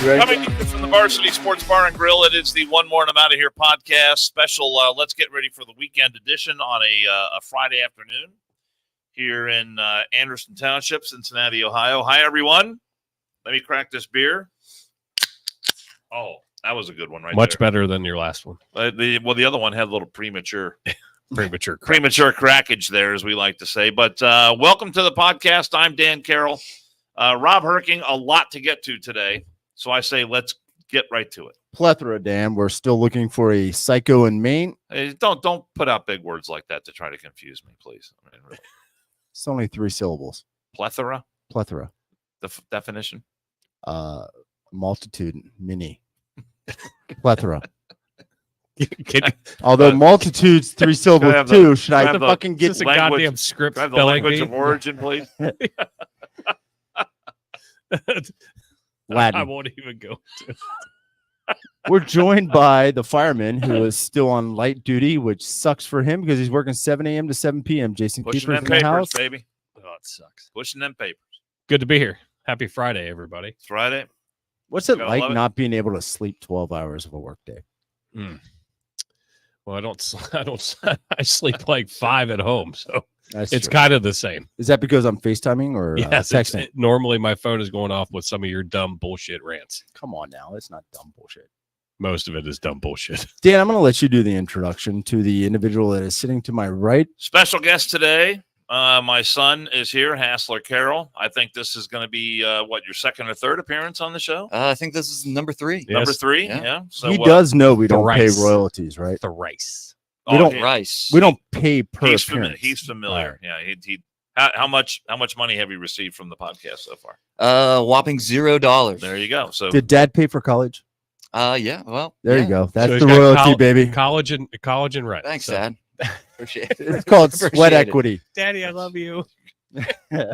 Coming to you from the Varsity Sports Bar and Grill, it is the One More and I'm Out of Here podcast special. Let's get ready for the weekend edition on a Friday afternoon here in Anderson Township, Cincinnati, Ohio. Hi, everyone. Let me crack this beer. Oh, that was a good one right Much there. better than your last one. The other one had a little premature crackage there, as we like to say. But welcome to the podcast. I'm Dan Carroll. Rob Herking, a lot to get to today. So I say let's get right to it. Plethora, Dan. We're still looking for a psycho in Maine. Hey, don't put out big words like that to try to confuse me, please. I mean, really. It's only 3 syllables. Plethora? Plethora. The definition? Multitude. Mini. Plethora. Although multitude's 3 syllables too. Should I fucking get a goddamn script? The language of origin, please. Latin. I won't even go to. We're joined by the fireman who is still on light duty, which sucks for him because he's working 7 a.m. to 7 p.m. Jason Pushing Keeper's them in the papers, house. baby. Oh, it sucks. Pushing them papers. Good to be here. Happy Friday, everybody. It's Friday. What's it Gotta like love it. not being able to sleep 12 hours of a workday? Well, I sleep like 5 at home, so That's it's true. kind of the same. Is that because I'm FaceTiming or Yes, texting? normally my phone is going off with some of your dumb bullshit rants. Come on now. It's not dumb bullshit. Most of it is dumb bullshit. Dan, I'm going to let you do the introduction to the individual that is sitting to my right. Special guest today. My son is here, Hassler Carroll. I think this is going to be, your second or third appearance on the show? I think this is number 3. Yeah. Number Yes. 3, Yeah. yeah. So He does know we don't pay thrice. royalties, right? Thrice. We don't- Rice. We don't pay per He's appearance. familiar. Right. Yeah. He how much money have you received from the podcast so far? Whopping $0. There you go. So Did Dad pay for college? Yeah. Well, There yeah. you go. That's So he's the got royalty, baby. College and rent. Thanks, So, Dad. Appreciate it. It's called sweat Appreciate it. equity. Daddy, I love you. you're Hey,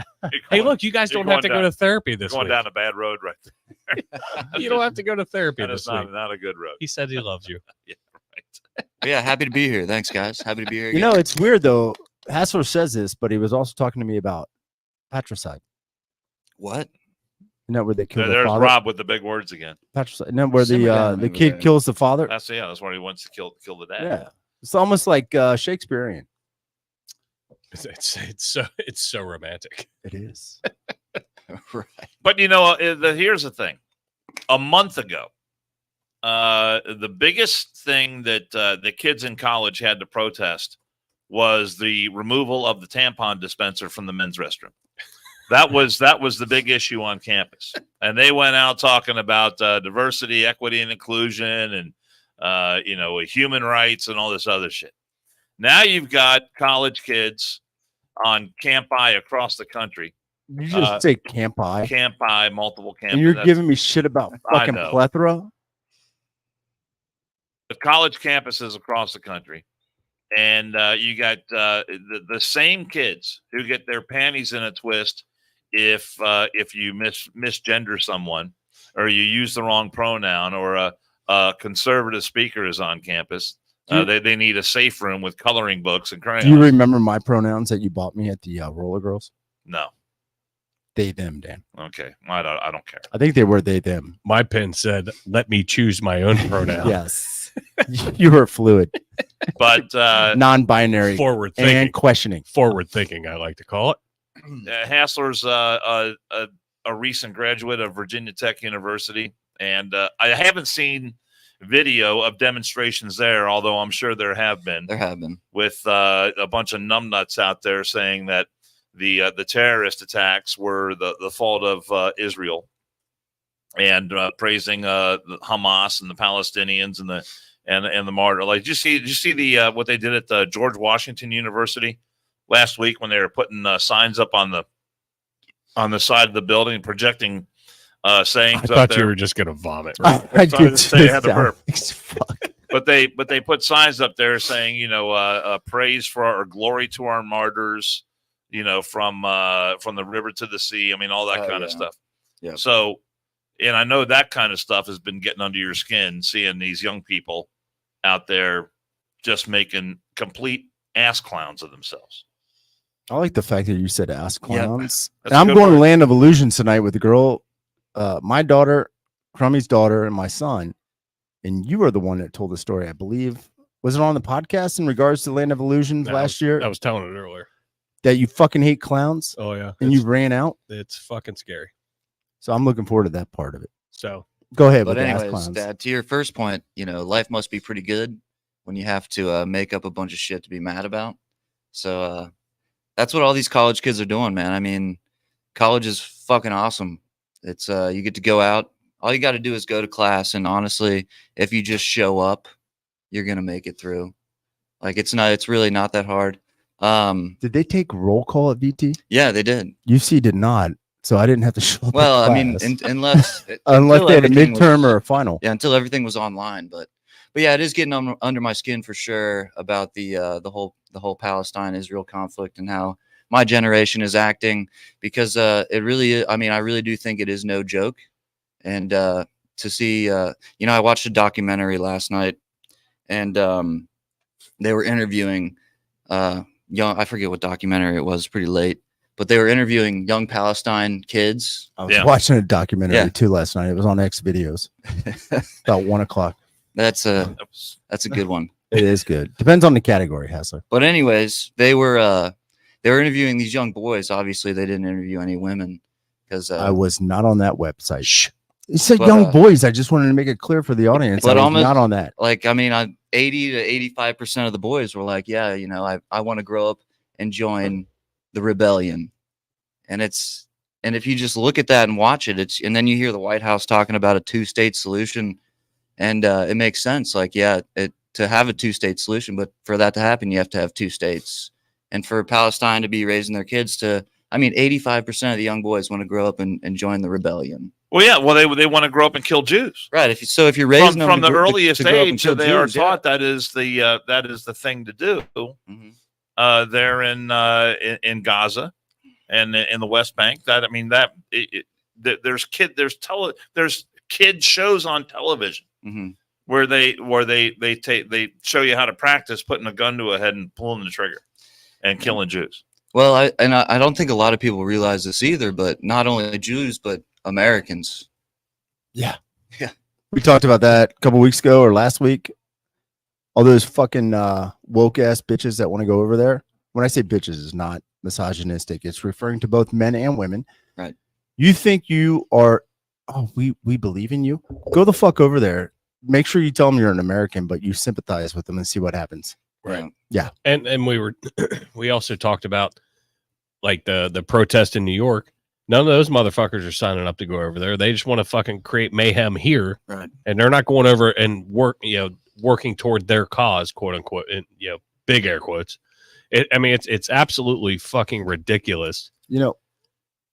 going- look, you guys you're don't have to going go to therapy you're this going week. down a bad road right there. You don't have to go to therapy That is this week. not a good road. He said he loves you. Yeah, right. Yeah, happy to be here. Thanks, guys. Happy to be here. You know, it's weird though. Hassler says this, but he was also talking to me about patricide. What? Isn't that where they kill the There's father? Rob with the big words again. Patricide. Isn't that where Simmer down the over kid there. kills the father? That's why he wants to kill the dad. Yeah. It's almost like Shakespearean. It's so romantic. It is. Right. But here's the thing. A month ago, the biggest thing that the kids in college had to protest was the removal of the tampon dispenser from the men's restroom. That was the big issue on campus, and they went out talking about diversity, equity, and inclusion, and human rights and all this other shit. Now you've got college kids on Camp I across the country. You just say Camp I. Camp I, multiple campuses. And you're giving me shit about I fucking know. plethora? the college campuses across the country. And you got the same kids who get their panties in a twist if you misgender someone or you use the wrong pronoun or a conservative speaker is on campus. They need a safe room with coloring books and crayons. Do you remember my pronouns that you bought me at the Roller Girls? No. They, them, Dan. Okay. I don't care. I think they were they, them. My pen said, "Let me choose my own pronoun." Yes. You were fluid, But non-binary, Forward thinking. and questioning. Forward thinking, I like to call it. Hassler's a recent graduate of Virginia Tech University, and I haven't seen video of demonstrations there, although I'm sure there have been. There have been. With a bunch of numbnuts out there saying that the terrorist attacks were the fault of Israel, and praising the Hamas and the Palestinians and the martyr. Like, did you see the what they did at the George Washington University last week when they were putting signs up on the side of the building projecting sayings? I thought you were just going to vomit. Right? I Sorry to did say I had to burp. Fuck. But they put signs up there saying, praise for our glory to our martyrs, from the river to the sea. I mean, all that kind of stuff. Yeah. So, and I know that kind of stuff has been getting under your skin, seeing these young people out there just making complete ass clowns of themselves. I like the fact that you said ass clowns. That's And I'm a good going to word. Land of Illusions tonight with the girl. My daughter, Crummy's daughter, and my son. And you are the one that told the story, I believe. Was it on the podcast in regards to Land of Illusions last year? I was telling it earlier. That you fucking hate clowns Oh yeah, and you ran out. It's fucking scary. So I'm looking forward to that part of it. So go ahead. But with anyways, the ass clowns. Dad, to your first point, life must be pretty good when you have to make up a bunch of shit to be mad about. So that's what all these college kids are doing, man. I mean, college is fucking awesome. It's you get to go out. All you got to do is go to class, and honestly, if you just show up, you're gonna make it through. Like it's really not that hard. Did they take roll call at VT? Yeah, they did. UC did not, so I didn't have to show up. Well, to I mean, class. unless they until had a everything midterm was- or a final. Yeah, until everything was online. But yeah, it is getting under my skin for sure about the whole Palestine-Israel conflict and how my generation is acting, because it really, I mean, I really do think it is no joke. And to see, I watched a documentary last night, and they were interviewing I forget what documentary it was, pretty late, but they were interviewing young Palestine kids. I was watching a documentary Yeah. too last night. It was on X videos about 1:00. That's a good one. It is good. Depends on the category, Hassler. But anyways, they were interviewing these young boys. Obviously, they didn't interview any women because I was not on that website. Shh. It said But, young boys. I just wanted to make it clear for the audience. But I was almost- not on that. like, I mean, 80 to 85% of the boys were like, yeah, I want to grow up and join the rebellion. And if you just look at that and watch it, and then you hear the White House talking about a 2-state solution, and it makes sense. Like, yeah, to have a 2-state solution, but for that to happen, you have to have 2 states. And for Palestine to be raising their kids 85% of the young boys want to grow up and join the rebellion. Well, yeah. Well, they want to grow up and kill Jews. Right. If you're raising them From to the grow- to earliest grow up and age, kill they are Jews, yeah. taught that is the thing to do. Mhm. There in Gaza and in the West Bank. There's kid shows on television Mhm. where they show you how to practice putting a gun to a head and pulling the trigger and killing Jews. Well, I don't think a lot of people realize this either, but not only Jews, but Americans. We talked about that a couple weeks ago or last week. All those fucking woke ass bitches that want to go over there. When I say bitches, it's not misogynistic. It's referring to both men and women. Right. You think you are? Oh, we believe in you. Go the fuck over there. Make sure you tell them you're an American, but you sympathize with them and see what happens. Right. Yeah. And we also talked about like the protest in New York. None of those motherfuckers are signing up to go over there. They just want to fucking create mayhem here. Right. And they're not going over and working toward their cause, quote unquote, and big air quotes. It's absolutely fucking ridiculous.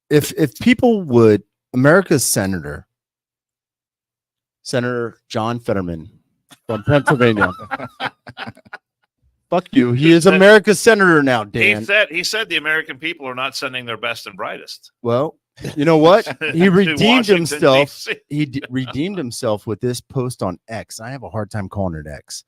If people would, America's Senator John Fetterman from Pennsylvania. Fuck you. He is America's senator now, Dan. He said the American people are not sending their best and brightest. Well, you know what? He To redeemed Washington, himself. DC. He redeemed himself with this post on X. I have a hard time calling it X.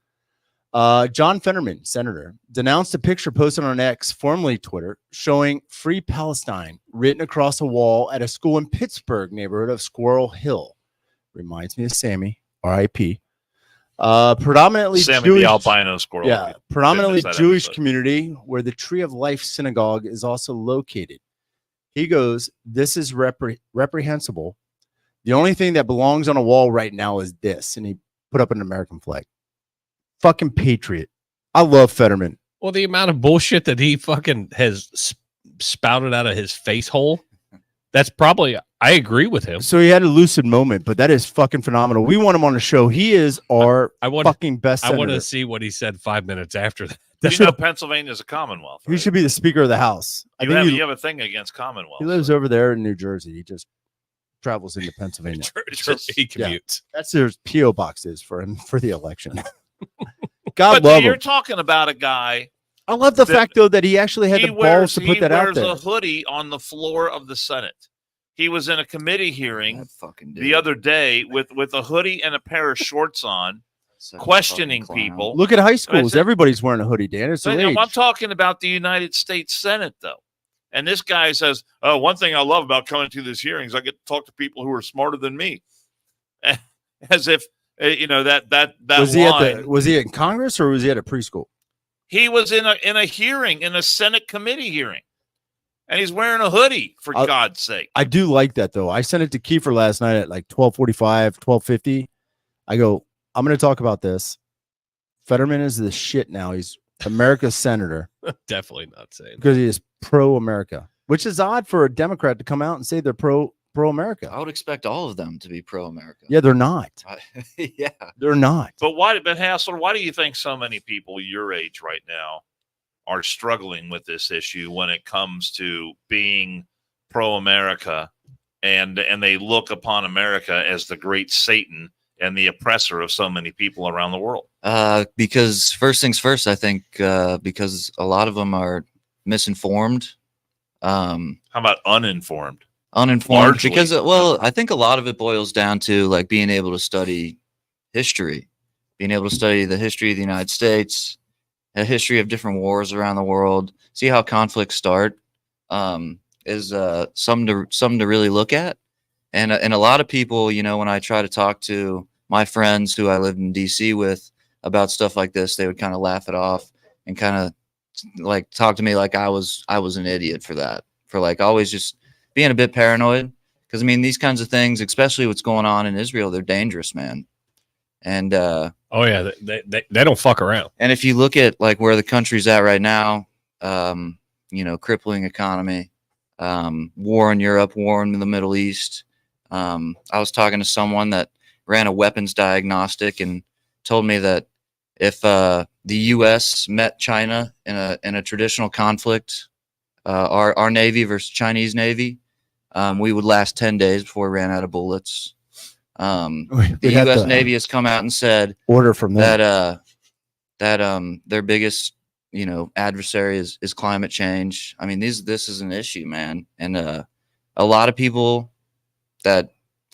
John Fetterman, senator, denounced a picture posted on X, formerly Twitter, showing Free Palestine written across a wall at a school in Pittsburgh neighborhood of Squirrel Hill. Reminds me of Sammy, R.I.P. Predominantly Sammy Jewish, the albino squirrel. yeah, predominantly Goodness, that Jewish episode. community where the Tree of Life Synagogue is also located. He goes, "This is reprehensible. The only thing that belongs on a wall right now is this," and he put up an American flag. Fucking patriot. I love Fetterman. Well, the amount of bullshit that he fucking has spouted out of his face hole, that's probably, I agree with him. So he had a lucid moment, but that is fucking phenomenal. We want him on the show. He is our I want fucking best I want senator. to see what he said 5 minutes after that. That You know should- Pennsylvania is a Commonwealth. he Right? should be the Speaker of the House. I You think have, he, you have a thing against Commonwealth. he lives over there in New Jersey. He just travels into Pennsylvania. He commutes. That's their PO boxes for him for the election. God But love you're him. talking about a guy. I love the that- fact though that he actually had the balls to put that out there. He wears a hoodie on the floor of the Senate. He was in a committee hearing That fucking dude. the other day with a hoodie and a pair of shorts on, Such a questioning fucking clown. people. Look at high schools. said- Everybody's wearing a hoodie, Dan. It's a So, rage. I'm talking about the United States Senate, though. And this guy says, "Oh, one thing I love about coming to these hearings, I get to talk to people who are smarter than me." as if that Was he line. was he in Congress or was he at a preschool? He was in a hearing, in a Senate committee hearing, and he's wearing a hoodie, for God's sake. I do like that, though. I sent it to Kiefer last night at like 12:45, 12:50. I go, I'm going to talk about this. Fetterman is the shit now. He's America's senator. Definitely not saying because he is pro-America, which is odd for a Democrat to come out and say they're pro-America. I would expect all of them to be pro-America. Yeah, they're not. Yeah, they're not. But Hassler, why do you think so many people your age right now are struggling with this issue when it comes to being pro-America, and they look upon America as the great Satan and the oppressor of so many people around the world? Because first things first, I think because a lot of them are misinformed. How about uninformed? Uninformed. Largely. Because, well, I think a lot of it boils down to like being able to study history, being able to study the history of the United States, a history of different wars around the world, see how conflicts start, is something to really look at. And a lot of people, when I try to talk to my friends who I lived in DC with about stuff like this, they would kind of laugh it off and kind of like talk to me like I was an idiot for that, for like always just being a bit paranoid. Because I mean, these kinds of things, especially what's going on in Israel, they're dangerous, man. And oh yeah, they don't fuck around. And if you look at like where the country's at right now, crippling economy, war in Europe, war in the Middle East. I was talking to someone that ran a weapons diagnostic and told me that if the U.S. met China in a traditional conflict, our Navy versus Chinese Navy, we would last 10 days before we ran out of bullets. The U.S. Navy has come out and said order from that their biggest adversary is climate change. I mean, this is an issue, man, and a lot of people that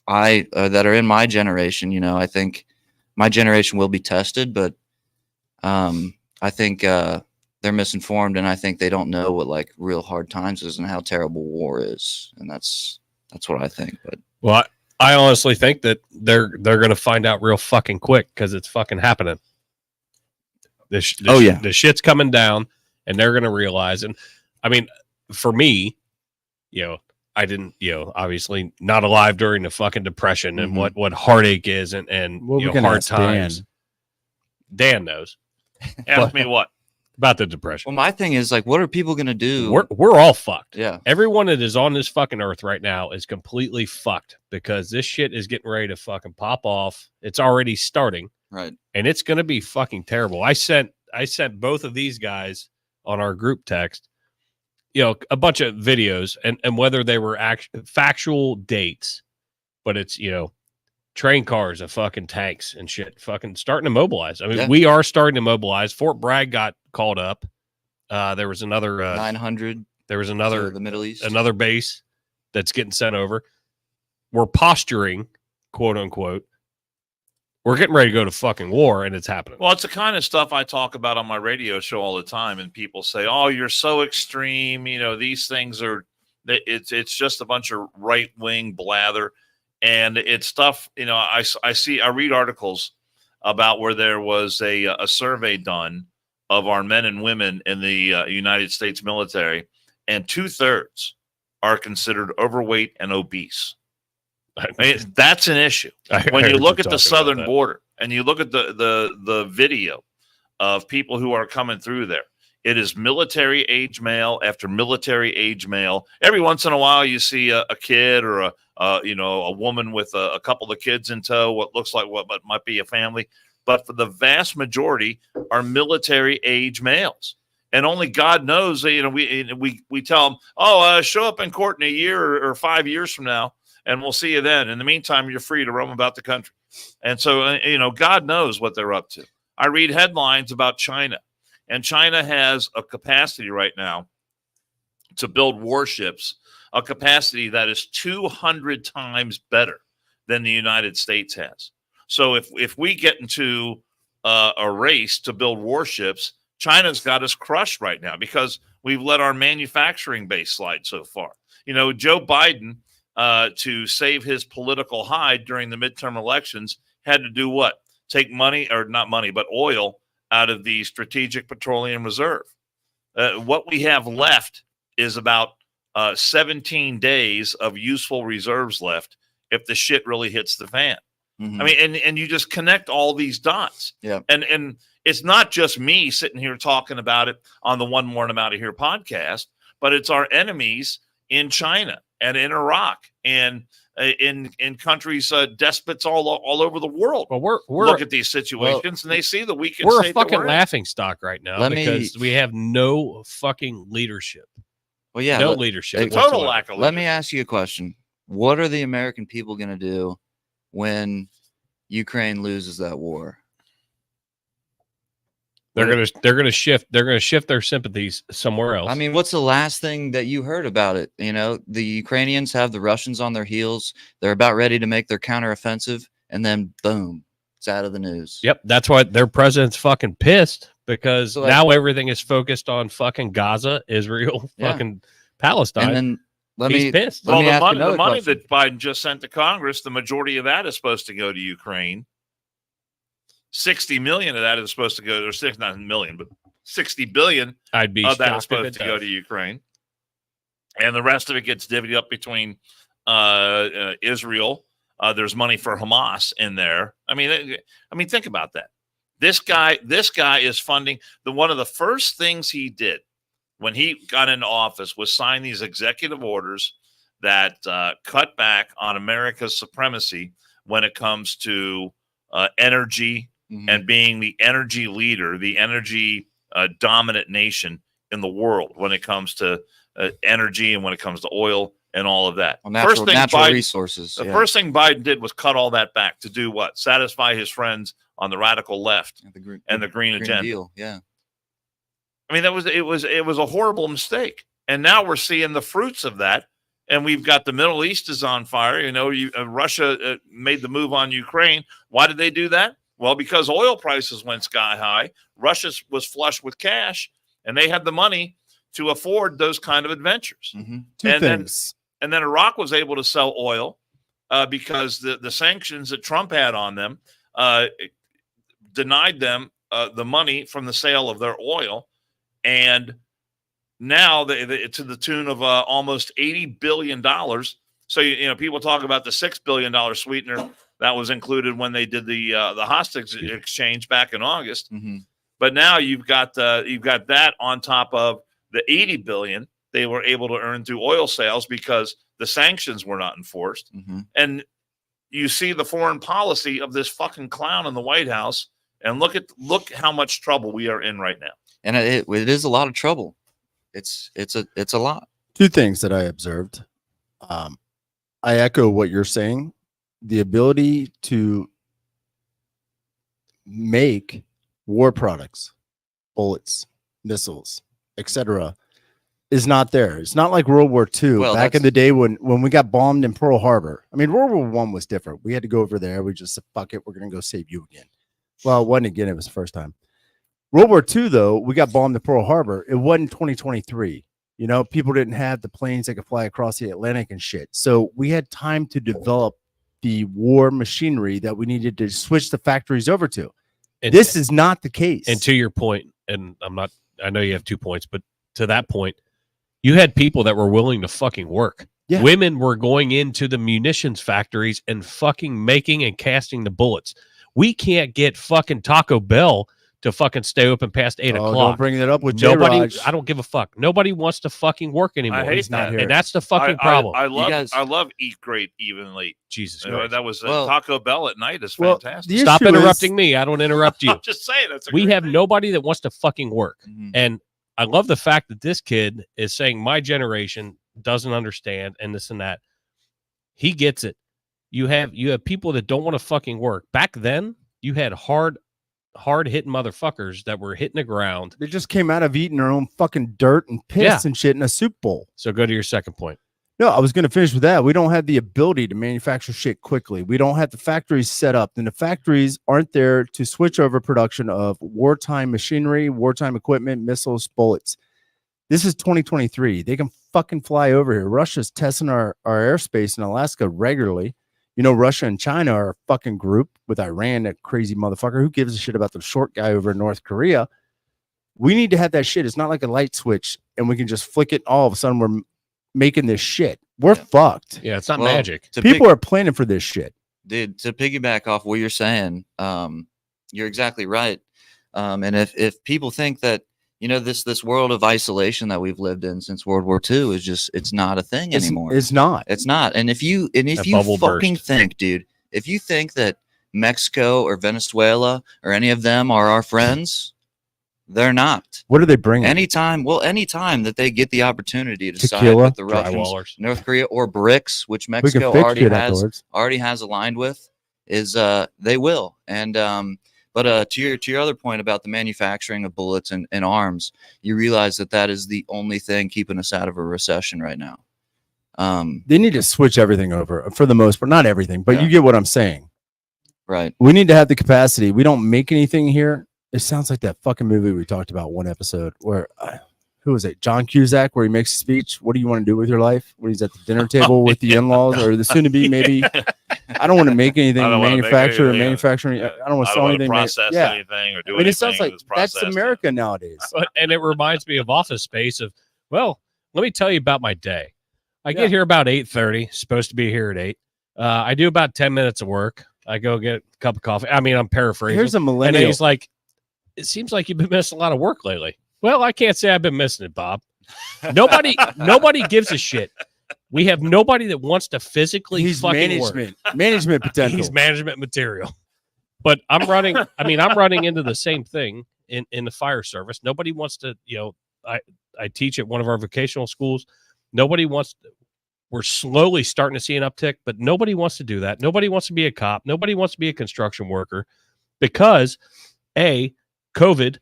that are in my generation, I think my generation will be tested, but I think they're misinformed, and I think they don't know what like real hard times is and how terrible war is, and that's what I think. But well, I honestly think that they're going to find out real fucking quick because it's fucking happening. The shit's coming down, and they're going to realize. And I mean, for me, I didn't, obviously not alive during the fucking Depression and what heartache is and hard times. Dan knows. Ask me what about the Depression. Well, my thing is like, what are people going to do? We're all fucked. Yeah. Everyone that is on this fucking earth right now is completely fucked because this shit is getting ready to fucking pop off. It's already starting. Right. And it's going to be fucking terrible. I sent both of these guys on our group text, a bunch of videos and whether they were factual dates, but it's, train cars of fucking tanks and shit fucking starting to mobilize. I mean, we are starting to mobilize. Fort Bragg got called up. There was another 900. There was another the Middle East, another base that's getting sent over. We're posturing, quote unquote. We're getting ready to go to fucking war, and it's happening. Well, it's the kind of stuff I talk about on my radio show all the time, and people say, "Oh, you're so extreme." These things are. It's just a bunch of right wing blather, and it's stuff. I read articles about where there was a survey done of our men and women in the United States military, and 2/3 are considered overweight and obese. I mean, that's an issue. When you look at the southern border and you look at the video of people who are coming through there, it is military age male after military age male. Every once in a while, you see a kid or a woman with a couple of kids in tow, what looks like what might be a family. But for the vast majority are military age males. And only God knows, we tell them, show up in court in a year or 5 years from now, and we'll see you then. In the meantime, you're free to roam about the country. And so, God knows what they're up to. I read headlines about China, and China has a capacity right now to build warships, a capacity that is 200 times better than the United States has. So if we get into a race to build warships, China's got us crushed right now because we've let our manufacturing base slide so far. Joe Biden to save his political hide during the midterm elections, had to do what? Take money, or not money, but oil out of the Strategic Petroleum Reserve. What we have left is about 17 days of useful reserves left if the shit really hits the fan. Mm-hmm. I mean, and you just connect all these dots. Yeah. And it's not just me sitting here talking about it on the One More and I'm Out of Here podcast, but it's our enemies in China and in Iraq and in countries, despots all over the world. Well, we're look at these situations and they see the weakest. We're a fucking laughing stock right now because we have no fucking leadership. Well, yeah, no leadership. Total lack of leadership. Let me ask you a question. What are the American people going to do when Ukraine loses that war? They're gonna shift their sympathies somewhere else. I mean, what's the last thing that you heard about it? You know, the Ukrainians have the Russians on their heels. They're about ready to make their counteroffensive, and then boom, it's out of the news. Yep, that's why their president's fucking pissed because now everything is focused on fucking Gaza, Israel, fucking Palestine. And then he's pissed. Well, the money that Biden just sent to Congress, the majority of that is supposed to go to Ukraine. 60 million of that is supposed to go, or not million, but 60 billion of that is supposed to go to Ukraine. And the rest of it gets divvied up between Israel. There's money for Hamas in there. I mean, think about that. This guy is funding one of the first things he did when he got into office was sign these executive orders that cut back on America's supremacy when it comes to energy. And being the energy leader, the energy dominant nation in the world when it comes to energy and when it comes to oil and all of that. Well, natural resources. The first thing Biden did was cut all that back to do what? Satisfy his friends on the radical left and the green agenda. Deal. Yeah. I mean, it was a horrible mistake. And now we're seeing the fruits of that. And we've got the Middle East is on fire. You know, Russia made the move on Ukraine. Why did they do that? Well, because oil prices went sky high, Russia was flush with cash, and they had the money to afford those kind of adventures. Two things. Then Iraq was able to sell oil because the sanctions that Trump had on them denied them the money from the sale of their oil. And now it's to the tune of almost $80 billion. So, you know, people talk about the $6 billion sweetener that was included when they did the hostage exchange back in August. But now you've got that on top of the $80 billion they were able to earn through oil sales because the sanctions were not enforced. And you see the foreign policy of this fucking clown in the White House, and look how much trouble we are in right now. And it is a lot of trouble. It's a lot. Two things that I observed. I echo what you're saying. The ability to make war products, bullets, missiles, etc., is not there. It's not like World War II back in the day when we got bombed in Pearl Harbor. I mean, World War I was different. We had to go over there. We just said, fuck it, we're going to go save you again. Well, it wasn't again. It was the first time. World War II, though, we got bombed in Pearl Harbor. It wasn't 2023. You know, people didn't have the planes that could fly across the Atlantic and shit. So we had time to develop the war machinery that we needed to switch the factories over to. And this is not the case. And to your point, and I know you have 2 points, but to that point, you had people that were willing to fucking work. Yeah. Women were going into the munitions factories and fucking making and casting the bullets. We can't get fucking Taco Bell to fucking stay open past 8 o'clock. Don't bring that up with nobody. I don't give a fuck. Nobody wants to fucking work anymore. I hate that. And that's the fucking problem. I love Eat Great Even Late. Jesus Christ. That was Taco Bell at night is fantastic. Stop interrupting me. I don't interrupt you. I'm just saying. We have nobody that wants to fucking work. And I love the fact that this kid is saying my generation doesn't understand and this and that. He gets it. You have people that don't want to fucking work. Back then, you had hard hitting motherfuckers that were hitting the ground. They just came out of eating their own fucking dirt and piss and shit in a soup bowl. So go to your second point. No, I was going to finish with that. We don't have the ability to manufacture shit quickly. We don't have the factories set up, and the factories aren't there to switch over production of wartime machinery, wartime equipment, missiles, bullets. This is 2023. They can fucking fly over here. Russia's testing our airspace in Alaska regularly. You know, Russia and China are a fucking group with Iran, that crazy motherfucker. Who gives a shit about the short guy over in North Korea? We need to have that shit. It's not like a light switch and we can just flick it. All of a sudden, we're making this shit. We're fucked. Yeah, it's not magic. People are planning for this shit. Dude, to piggyback off what you're saying, you're exactly right. And if people think that, you know, this world of isolation that we've lived in since World War II is just, it's not a thing anymore. It's not. It's not. And if you fucking think, dude, if you think that Mexico or Venezuela or any of them are our friends, they're not. What are they bringing? Anytime that they get the opportunity to side Tequila, with the Russians, North Korea, or BRICS, which Mexico already has aligned with, is they will. And but to your other point about the manufacturing of bullets and arms, you realize that is the only thing keeping us out of a recession right now. They need to switch everything over for the most part, not everything, but you get what I'm saying. Right. We need to have the capacity. We don't make anything here. It sounds like that fucking movie we talked about one episode where, who was it? John Cusack, where he makes a speech. What do you want to do with your life? When he's at the dinner table with the in-laws or the soon-to-be, maybe. I don't want to make anything, manufacture or manufacturing. I don't want to sell anything. Process anything or do anything. It sounds like that's America nowadays. And it reminds me of Office Space of, well, let me tell you about my day. I get here about 8:30, supposed to be here at 8. I do about 10 minutes of work. I go get a cup of coffee. I mean, I'm paraphrasing. Here's a millennial. And he's like, it seems like you've been missing a lot of work lately. Well, I can't say I've been missing it, Bob. Nobody gives a shit. We have nobody that wants to physically fucking work. Management potential. He's management material. But I'm running into the same thing in the fire service. Nobody wants to, I teach at one of our vocational schools. Nobody wants to, we're slowly starting to see an uptick, but nobody wants to do that. Nobody wants to be a cop. Nobody wants to be a construction worker because COVID,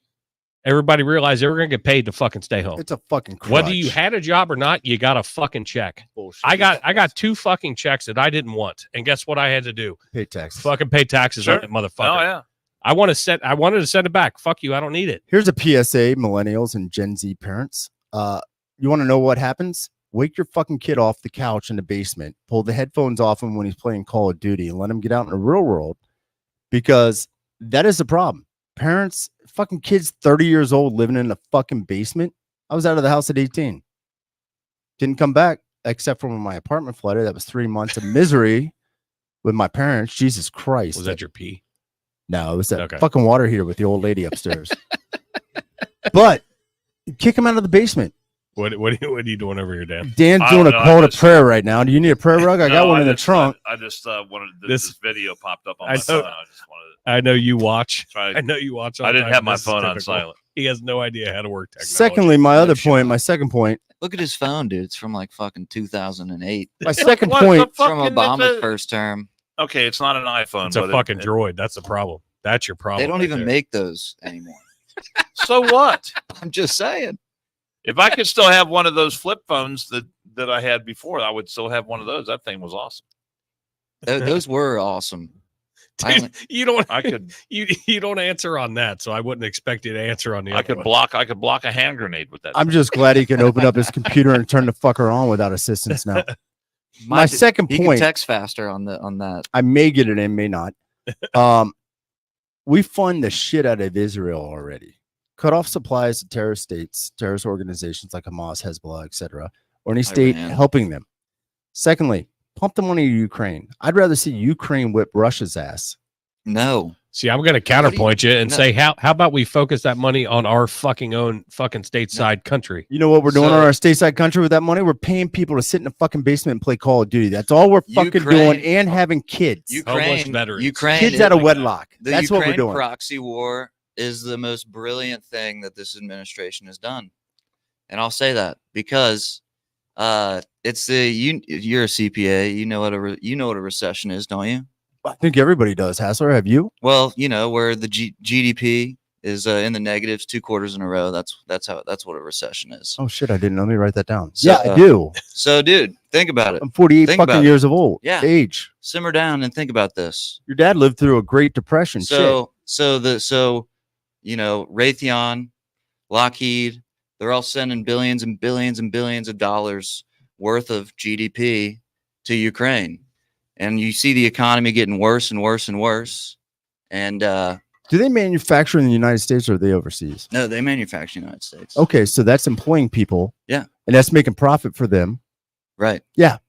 everybody realized they were going to get paid to fucking stay home. It's a fucking crutch. Whether you had a job or not, you got a fucking check. Bullshit. I got 2 fucking checks that I didn't want. And guess what I had to do? Pay taxes. Fucking pay taxes on that motherfucker. Oh, yeah. I wanted to send it back. Fuck you. I don't need it. Here's a PSA, millennials and Gen Z parents. You want to know what happens? Wake your fucking kid off the couch in the basement. Pull the headphones off him when he's playing Call of Duty and let him get out in the real world, because that is the problem. Parents, fucking kids 30 years old living in a fucking basement. I was out of the house at 18. Didn't come back except for when my apartment flooded. That was 3 months of misery with my parents. Jesus Christ. Was that your pee? No, it was that fucking water heater with the old lady upstairs. But kick him out of the basement. What are you doing over here, Dan? Dan's doing a call to prayer right now. Do you need a prayer rug? I got one in the trunk. I just wanted this video popped up on my phone. I know you watch. I know you watch. I didn't have my phone on silent. He has no idea how to work technology. Secondly, my second point. Look at his phone, dude. It's from like fucking 2008. My second point from Obama's first term. Okay, it's not an iPhone. It's a fucking Droid. That's the problem. That's your problem. They don't even make those anymore. So what? I'm just saying. If I could still have one of those flip phones that I had before, I would still have one of those. That thing was awesome. Those were awesome. Dude, you don't answer on that, so I wouldn't expect you to answer on the other one. I could block a hand grenade with that. I'm just glad he can open up his computer and turn the fucker on without assistance now. My second point. He can text faster on that. I may get it in, may not. We fund the shit out of Israel already. Cut off supplies to terrorist states, terrorist organizations like Hamas, Hezbollah, etc., or any state helping them. Secondly, pump the money to Ukraine. I'd rather see Ukraine whip Russia's ass. No. See, I'm going to counterpoint you and say, how about we focus that money on our fucking own fucking stateside country? You know what we're doing on our stateside country with that money? We're paying people to sit in a fucking basement and play Call of Duty. That's all we're fucking doing, and having kids. Ukraine kids out of wedlock. That's what we're doing. The Proxy war is the most brilliant thing that this administration has done. And I'll say that because it's you're a CPA, you know what a recession is, don't you? I think everybody does. Hassler, have you? Well, where the GDP is in the negatives 2 quarters in a row. That's what a recession is. Oh shit, I didn't. Let me write that down. So, yeah, I do. So, dude, think about it. I'm 48 fucking years of old. Yeah, age. Simmer down and think about this. Your dad lived through a Great Depression. So Raytheon, Lockheed, They're all sending billions and billions and billions of dollars worth of GDP to Ukraine. And you see the economy getting worse and worse and worse. And do they manufacture in the United States or are they overseas? no, they manufacture in the United States. Okay, so that's employing people. Yeah. And that's making profit for them. Right. Yeah.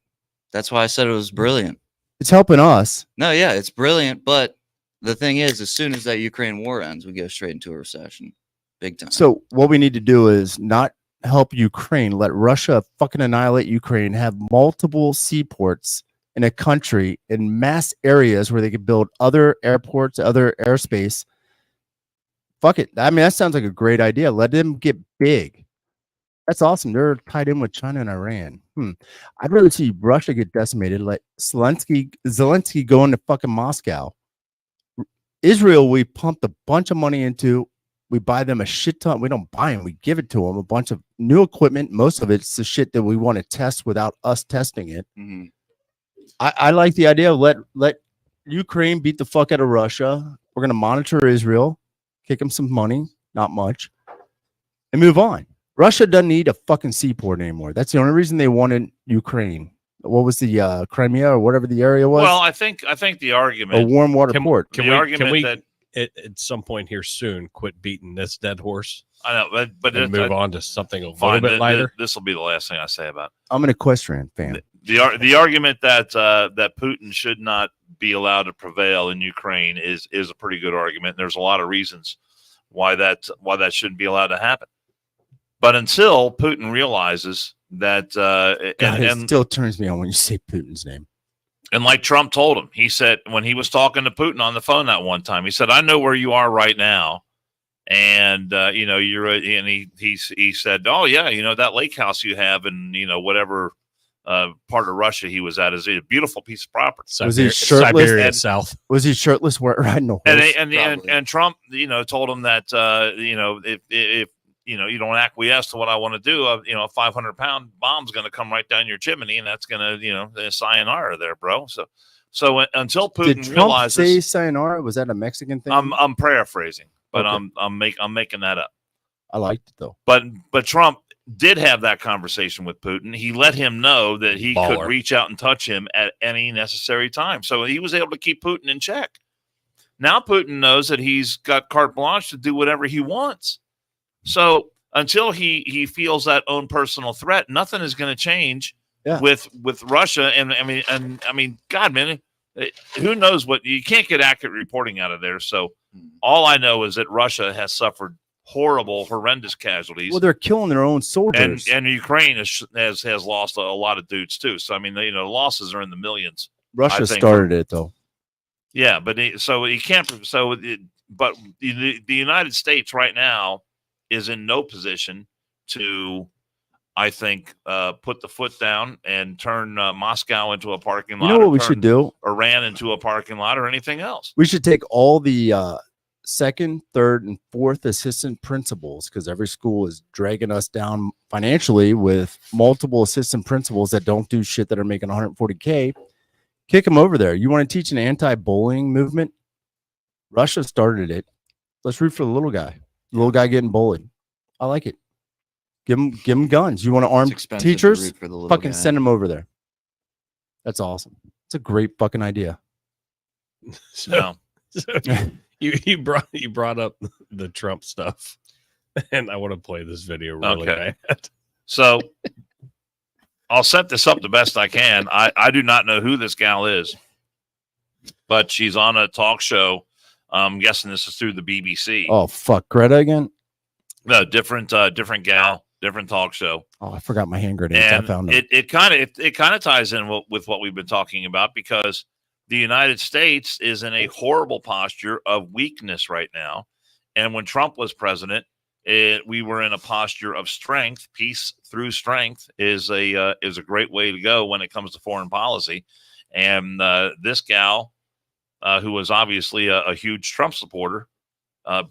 That's why I said it was brilliant. It's helping us. No, yeah, it's brilliant. But the thing is, as soon as that Ukraine war ends, we go straight into a recession. Big time. So what we need to do is not help Ukraine, let Russia fucking annihilate Ukraine, have multiple seaports in a country in mass areas where they could build other airports, other airspace. Fuck it. I mean, that sounds like a great idea. Let them get big. That's awesome. They're tied in with China and Iran. I'd rather see Russia get decimated. Let Zelensky go into fucking Moscow. Israel, we pumped a bunch of money into. We buy them a shit ton. We don't buy them. We give it to them. A bunch of new equipment. Most of it's the shit that we want to test without us testing it. Mm-hmm. I like the idea of let Ukraine beat the fuck out of Russia. We're going to monitor Israel, kick them some money, not much, and move on. Russia doesn't need a fucking seaport anymore. That's the only reason they wanted Ukraine. What was the Crimea or whatever the area was? Well, I think the argument, a warm water port. Can we at some point here soon quit beating this dead horse? I know, but and move on to something a little bit lighter. This will be the last thing I say about it. I'm an equestrian fan. The argument that that Putin should not be allowed to prevail in Ukraine is a pretty good argument. There's a lot of reasons why that shouldn't be allowed to happen. But until Putin realizes that, it still turns me on when you say Putin's name. And like Trump told him, he said when he was talking to Putin on the phone that one time, he said, "I know where you are right now." And you're, and he said, "Oh yeah, that lake house you have in whatever part of Russia he was at is a beautiful piece of property." Was he shirtless? Siberia South. Was he shirtless riding a horse? And Trump, told him that if you don't acquiesce to what I want to do, a 500-pound bomb's going to come right down your chimney, and that's going to sayonara there, bro. So until Putin Did Trump realizes, say sayonara? Was that a Mexican thing? I'm paraphrasing, but Okay. I'm making that up. I liked it though. But Trump did have that conversation with Putin. He let him know that he could reach out and touch him at any necessary time. So he was able to keep Putin in check. Now Putin knows that he's got carte blanche to do whatever he wants. So until he feels that own personal threat, nothing is going to change with Russia. And I mean, God, man, who knows what? You can't get accurate reporting out of there. So all I know is that Russia has suffered horrendous casualties. Well, they're killing their own soldiers, and Ukraine has lost a lot of dudes too. So I mean, the losses are in the millions. Russia started it though. Yeah, but he can't. But the United States right now is in no position to, I think, put the foot down and turn Moscow into a parking lot. You know what we should do? Iran into a parking lot or anything else. We should take all the second, third, and fourth assistant principals, because every school is dragging us down financially with multiple assistant principals that don't do shit that are making $140K. Kick them over there. You want to teach an anti-bullying movement? Russia started it. Let's root for the little guy. The little guy getting bullied. I like it. Give him guns. You want to arm teachers? Fucking send them over there. That's awesome. It's a great fucking idea. So you brought up the Trump stuff, and I want to play this video really bad. So I'll set this up the best I can. I do not know who this gal is, but she's on a talk show. I'm guessing this is through the BBC. Oh fuck, Greta again? No, different gal, different talk show. Oh, I forgot my hand grenades. And I found them. It kind of ties in with what we've been talking about, because the United States is in a horrible posture of weakness right now. And when Trump was president, we were in a posture of strength. Peace through strength is a great way to go when it comes to foreign policy. And this gal, who was obviously a huge Trump supporter,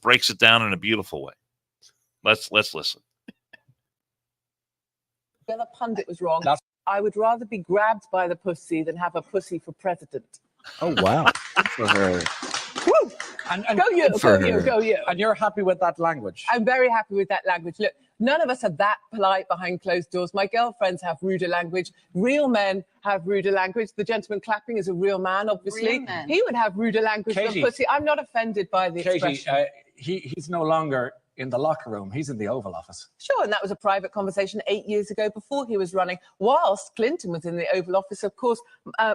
breaks it down in a beautiful way. Let's listen. The pundit was wrong. I would rather be grabbed by the pussy than have a pussy for president. Oh wow. For her. Woo! And Go you, for go you, her. go you. And you're happy with that language? I'm very happy with that language. Look, none of us are that polite behind closed doors. My girlfriends have ruder language. Real men have ruder language. The gentleman clapping is a real man, obviously. Real men. He would have ruder language than Katie. pussy. I'm not offended by the Katie, expression. he's no longer in the locker room. He's in the Oval Office. Sure, and that was a private conversation 8 years ago before he was running. Whilst Clinton was in the Oval Office, of course,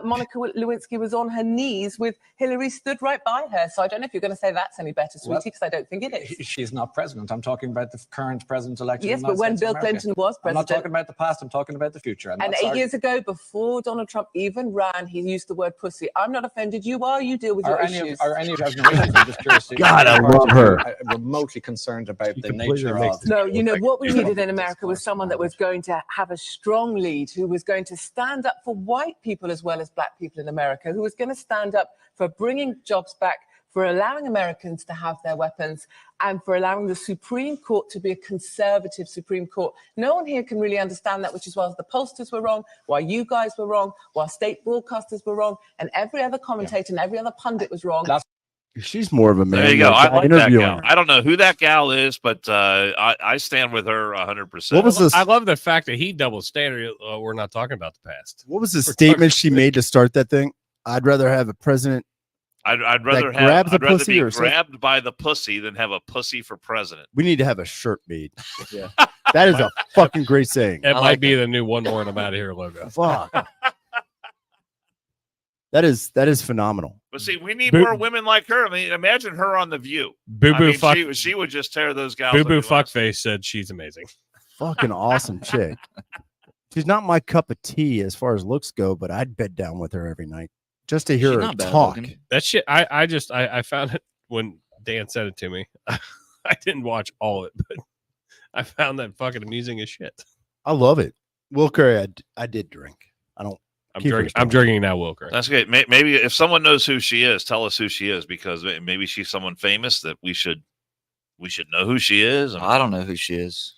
Monica Lewinsky was on her knees with Hillary stood right by her. So I don't know if you're going to say that's any better, sweetie, because I don't think it is. She's not president. I'm talking about the current president elected. Yes, but when Bill Clinton was I'm not president. talking about the past. I'm talking about the future. And 8 years ago, before Donald Trump even ran, he used the word pussy. I'm not offended. You are. You deal with your issues. Are any of you, I'm just curious. God, I love her. Remotely concerned about the completely nature makes of. No, you know, what we needed in America was someone that was going to have a strong lead, who was going to stand up for white people as well as black people in America, who was going to stand up for bringing jobs back, for allowing Americans to have their weapons, and for allowing the Supreme Court to be a conservative Supreme Court. No one here can really understand that, which is why the pollsters were wrong, why you guys were wrong, why state broadcasters were wrong, and every other commentator and every other pundit was wrong. She's more of a man. There you go. I like that interviewing gal. her. I don't know who that gal is, but I stand with her 100%. What was this? I love the fact that he double standard. We're not talking about the past. What was the statement she made to start that thing? I'd rather have a president. I'd rather grabs the I'd rather pussy be or something? grabbed by the pussy than have a pussy for president. We need to have a shirt made. Yeah, that is a fucking great saying. It I might like be the new "One More and I'm Out of Here" logo. Fuck. That is phenomenal. But see, we need Boo- more women like her. I mean, imagine her on The View. Boo I Boo mean, fuck. she would just tear those gals. Boo a Boo new lesson. Fuckface said she's amazing. Fucking awesome chick. She's not my cup of tea as far as looks go, but I'd bed down with her every night just to hear She's her not bad talk. looking. That shit. I found it when Dan sent it to me. I didn't watch all of it, but I found that fucking amusing as shit. I love it. Will Curry, I did drink. I don't. I'm Keep her drinking. I'm story. drinking now, Wilker. That's great. Maybe if someone knows who she is, tell us who she is, because maybe she's someone famous that we should know who she is. I don't know who she is.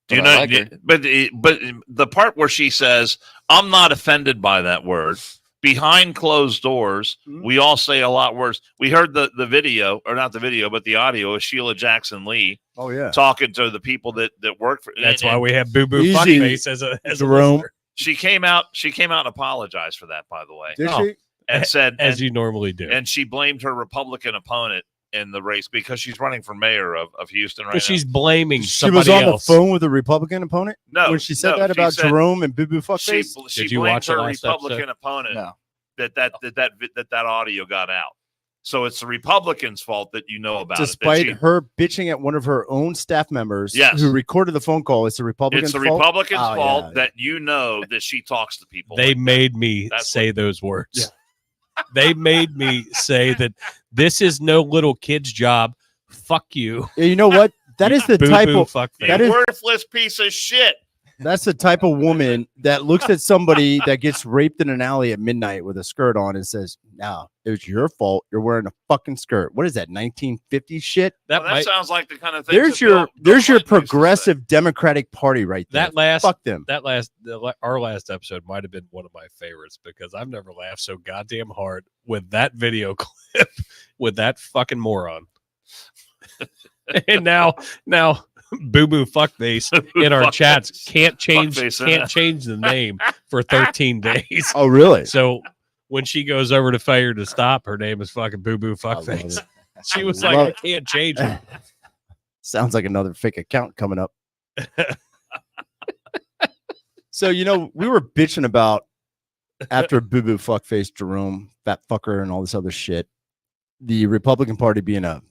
Do you but I know? like her. But the part where she says, "I'm not offended by that word." Behind closed doors, we all say a lot worse. We heard the video, or not the video, but the audio of Sheila Jackson Lee Oh yeah. talking to the people that work for. That's and why we have Boo Boo Easy, Fuckface as a Jerome. listener, she came out. She came out and apologized for that, by the way, Did Oh. she? and said, as you normally do. and she blamed her Republican opponent in the race because she's running for mayor of Houston right Because she's blaming She somebody was on else. the phone with a Republican opponent now. No, when she said no, that about said Jerome and Boo Boo She Fuckface. she Did you blamed watch the her last Republican episode? opponent No. that audio got out. So it's the Republicans' fault that you know about Despite it. her bitching at one of her own staff members Yes. who recorded the phone call, it's the Republican's It's the fault. Republicans' Oh, fault yeah. that you know that she talks to people. They like that. made me That's say those words. They made me say that this is no little kid's job. Fuck you. Yeah, you know what? That is the Boo type Boo of Fuckface. You that is- worthless piece of shit. that's the type of woman that looks at somebody that gets raped in an alley at midnight with a skirt on and says, "Now it was your fault. You're wearing a fucking skirt." What is that? 1950 shit. That Well, that might, sounds like the kind of thing. There's your progressive Democratic Party right there. that last Fuck them. our last episode might have been one of my favorites because I've never laughed so goddamn hard with that video clip with that fucking moron. And now Boo Boo Fuckface in our chats can't change the name for 13 days. Oh, really? So when she goes over to failure to stop, her name is fucking Boo Boo I love Fuckface. it. She was Love like, I it. can't change it. Sounds like another fake account coming up. So, we were bitching about after Boo Boo Fuckface, Jerome, fat fucker, and all this other shit, the Republican Party being a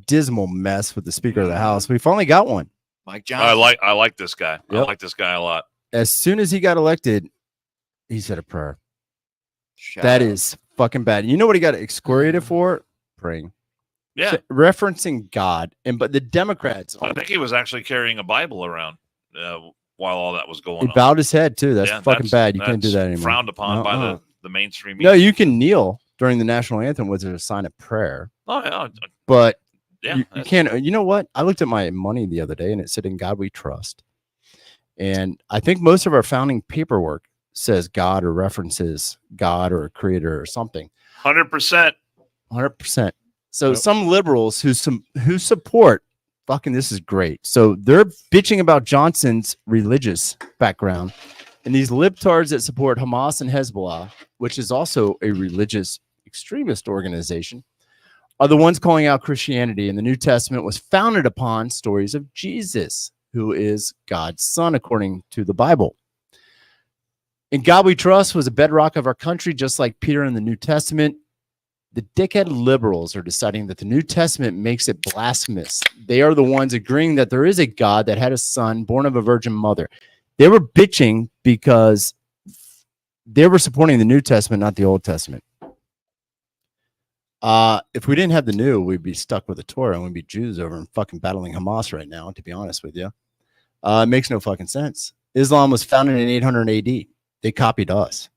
dismal mess with the Speaker of the House. We finally got one. Mike Johnson. I like this guy. I Yep. like this guy a lot. As soon as he got elected, he said a prayer. That is fucking bad. You know what he got excoriated for? Praying. Yeah, So, referencing God. But the Democrats, I think he was actually carrying a Bible around while all that was going he on. bowed his head too. That's Yeah, fucking bad. You can't do that's that anymore. Frowned upon by Uh-uh. the mainstream No, media. you can kneel during the national anthem, which is a sign of prayer. Oh yeah, But yeah. you that's- can't. You know what? I looked at my money the other day, and it said, "In God We Trust." And I think most of our founding paperwork says God or references God or a creator or something. 100%. 100%. So Nope. some liberals who support fucking this is great. So they're bitching about Johnson's religious background, and these libtards that support Hamas and Hezbollah, which is also a religious extremist organization, are the ones calling out Christianity. And the New Testament was founded upon stories of Jesus, who is God's son, according to the Bible. In God We Trust was a bedrock of our country, just like Peter in the New Testament. The dickhead liberals are deciding that the New Testament makes it blasphemous. They are the ones agreeing that there is a God that had a son born of a virgin mother. They were bitching because they were supporting the New Testament, not the Old Testament. If we didn't have the new, we'd be stuck with the Torah and we'd be Jews over and fucking battling Hamas right now, to be honest with you. It makes no fucking sense. Islam was founded in 800 AD. They copied us.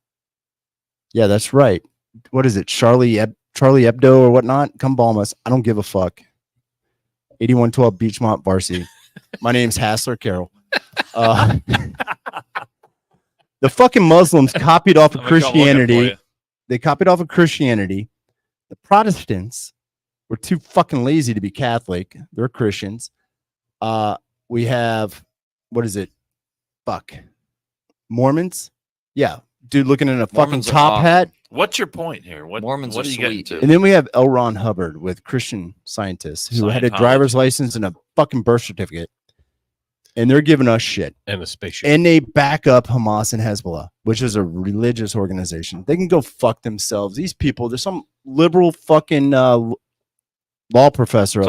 Yeah, that's right. What is it? Charlie Hebdo or whatnot? Come bomb us. I don't give a fuck. 8112 Beachmont Varsity. My name's Hassler Carroll. The fucking Muslims copied off of Christianity. They copied off of Christianity. The Protestants were too fucking lazy to be Catholic. They're Christians. We have, what is it? Fuck. Mormons? Yeah. Dude looking in a fucking top hat. What's your point here? Mormons what are are you getting sweet. to? And then we have L. Ron Hubbard with Christian scientists who had a driver's license and a fucking birth certificate. And they're giving us shit. And a spaceship. And they back up Hamas and Hezbollah, which is a religious organization. They can go fuck themselves. These people, there's some liberal fucking law professor. I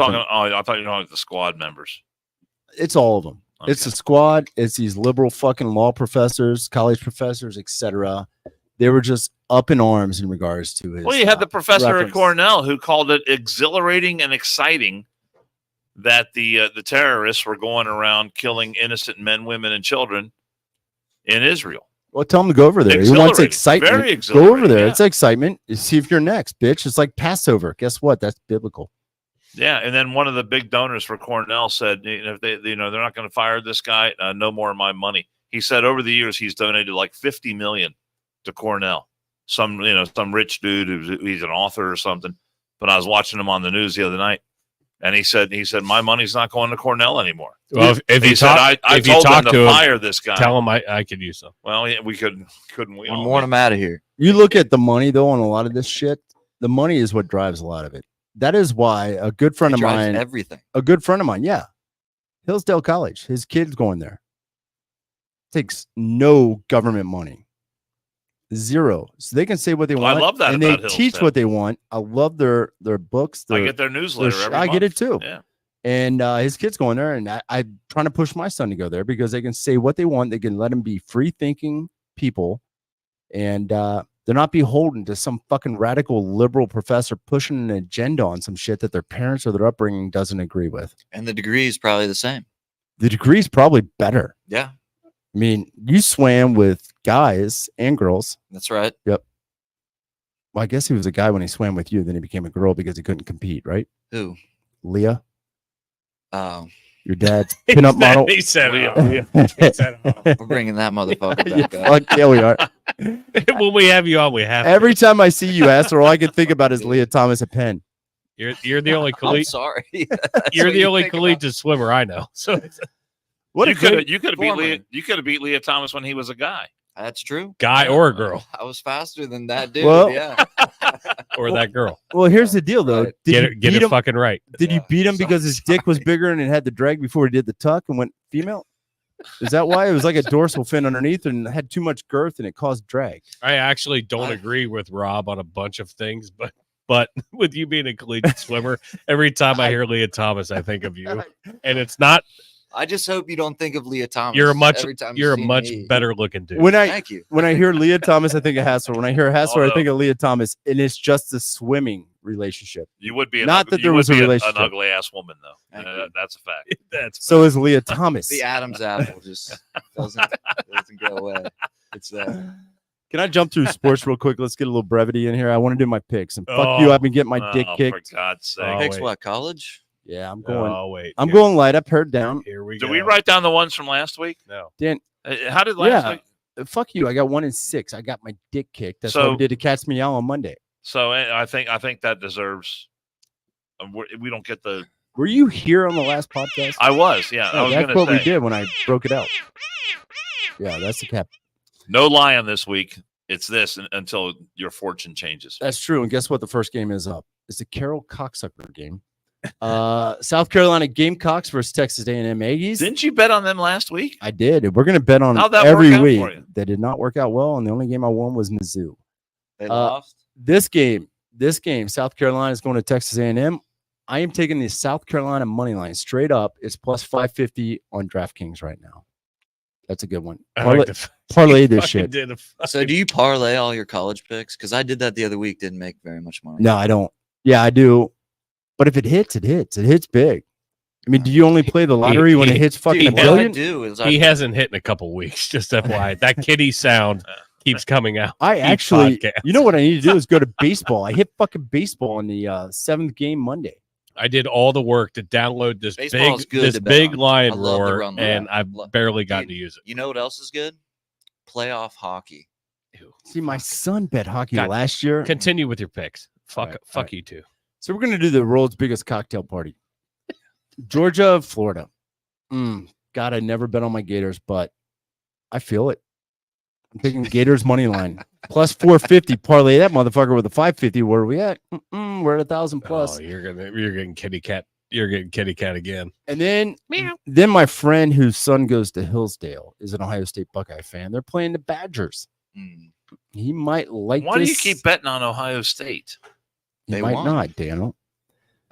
thought you know like the squad members. It's all of them. Okay. It's the squad. It's these liberal fucking law professors, college professors, etc. They were just up in arms in regards to his. Well, you had the professor reference. at Cornell who called it exhilarating and exciting that the terrorists were going around killing innocent men, women, and children in Israel. Well, tell him to go over there. He wants excitement. Very Go exhilarating, over there. yeah. It's excitement. You see if you're next, bitch. It's like Passover. Guess what? That's biblical. Yeah, and then one of the big donors for Cornell said, if they, they're not going to fire this guy, no more of my money. He said over the years he's donated like $50 million to Cornell. Some rich dude he's an author or something. But I was watching him on the news the other night, and he said my money's not going to Cornell anymore. Well, if he you said talk, I if you told talk him to to him, fire this guy. tell him I could use some. Well, yeah, we couldn't we? We're all, more them out of here. You look at the money though on a lot of this shit. The money is what drives a lot of it. That is why a good friend of mine, everything. Yeah, Hillsdale College, his kid's going there. Takes no government money, zero. So they can say what they want. I love that, and they about teach Hillsdale. what they want. I love their books. I get their newsletter every I month. get it too. Yeah. And his kid's going there, and I'm trying to push my son to go there because they can say what they want. They can let them be free thinking people, and they're not beholden to some fucking radical liberal professor pushing an agenda on some shit that their parents or their upbringing doesn't agree with. And the degree is probably the same. The degree's probably better. Yeah, I mean, you swam with guys and girls. that's right. Yep. Well, I guess he was a guy when he swam with you. Then he became a girl because he couldn't compete, right? Who? Leah, Oh, your dad's pinup model. He said, Leah. he said, we're bringing that motherfucker back up. Fuck yeah, we are. when we have you on, we have to. Every time I see you, Astor, all I can think about is Leah Thomas at Penn. You're the only I'm collegiate. sorry. You're the only collegiate swimmer I know. So What you a could good have beat Leah. foreman. You could have beat Leah Thomas when he was a guy. That's true. guy or a girl I was faster than that dude. Well- Yeah. or that girl. Well, here's the deal, though. Right. Did Get you it, get beat it him? fucking right. Did you Yeah. beat him because his dick was Sorry. bigger and it had the drag before he did the tuck and went female? Is that why it was like a dorsal fin underneath and had too much girth and it caused drag? I actually don't I- agree with Rob on a bunch of things, but with you being a collegiate swimmer, every time I hear Leah Thomas, I think of you, and it's not. I just hope you don't think of Leah Thomas. You're a much every time you you're a see much me. better looking dude. Thank you. When I hear Leah Thomas, I think of Hassler. When I hear Hassler, I Although- think of Leah Thomas, and it's just a swimming relationship. You would be Not that there was a an relationship. ugly ass woman though. Thank you. That's a fact. That's So is Leah Thomas. The Adam's apple just doesn't go away. It's that. Can I jump through sports real quick? Let's get a little brevity in here. I want to do my picks. And fuck you, Oh. I've been getting my dick Oh, kicked. for God's sake. Oh, Picks wait. what? College? Yeah, I'm going. Oh wait, I'm here- going light up, heard down. Here we Did go. we write down the ones from last week? No. Dan, How did last Yeah. week? fuck you. I got 1-6. I got my dick kicked. That's what So- we did to Catch Me Out on Monday. So I think that deserves We don't get the. Were you here on the last podcast? I was, yeah. I was that's going to what say. we did when I broke it out. Yeah, that's the cap. No lion this week. It's this until your fortune changes. That's true. And guess what? The first game is up. It's the Carroll Cocksucker game. South Carolina Gamecocks versus Texas A&M Aggies. Didn't you bet on them last week? I did. We're going to bet on How'd that every work out week. for you? That did not work out well, and the only game I won was Mizzou. They lost. This game, South Carolina is going to Texas A&M. I am taking the South Carolina money line straight up. It's plus 550 on DraftKings right now. That's a good one. Parlay this shit. So do you parlay all your college picks? Because I did that the other week. Didn't make very much money. No, I don't. Yeah, I do. But if it hits, it hits. It hits big. I mean, do you only play the lottery when it hits fucking a What I billion? do is He hasn't hit in a couple weeks. Just FYI, that kitty sound keeps coming out. I each actually, podcast. you know what I need to do is go to baseball. I hit fucking baseball on the 7th game Monday. I did all the work to download this Baseball is good this to bet big on. lion I love the roar, run and line. I've barely gotten to use it. You know what else is good? Playoff hockey. See, my son bet hockey God. last year. Continue with your picks. Fuck, All right, fuck all right. you too. So we're going to do the world's biggest cocktail party. Georgia, Florida. God, I never bet on my Gators, but I feel it. I'm taking Gators money line. Plus 450. Parlay that motherfucker with a 550. Where are we at? We're at 1,000 plus. Oh, you're getting kitty cat. You're getting kitty cat again. And then my friend whose son goes to Hillsdale is an Ohio State Buckeye fan. They're playing the Badgers. He might like Why do this. you keep betting on Ohio State? He They might won. not, Daniel.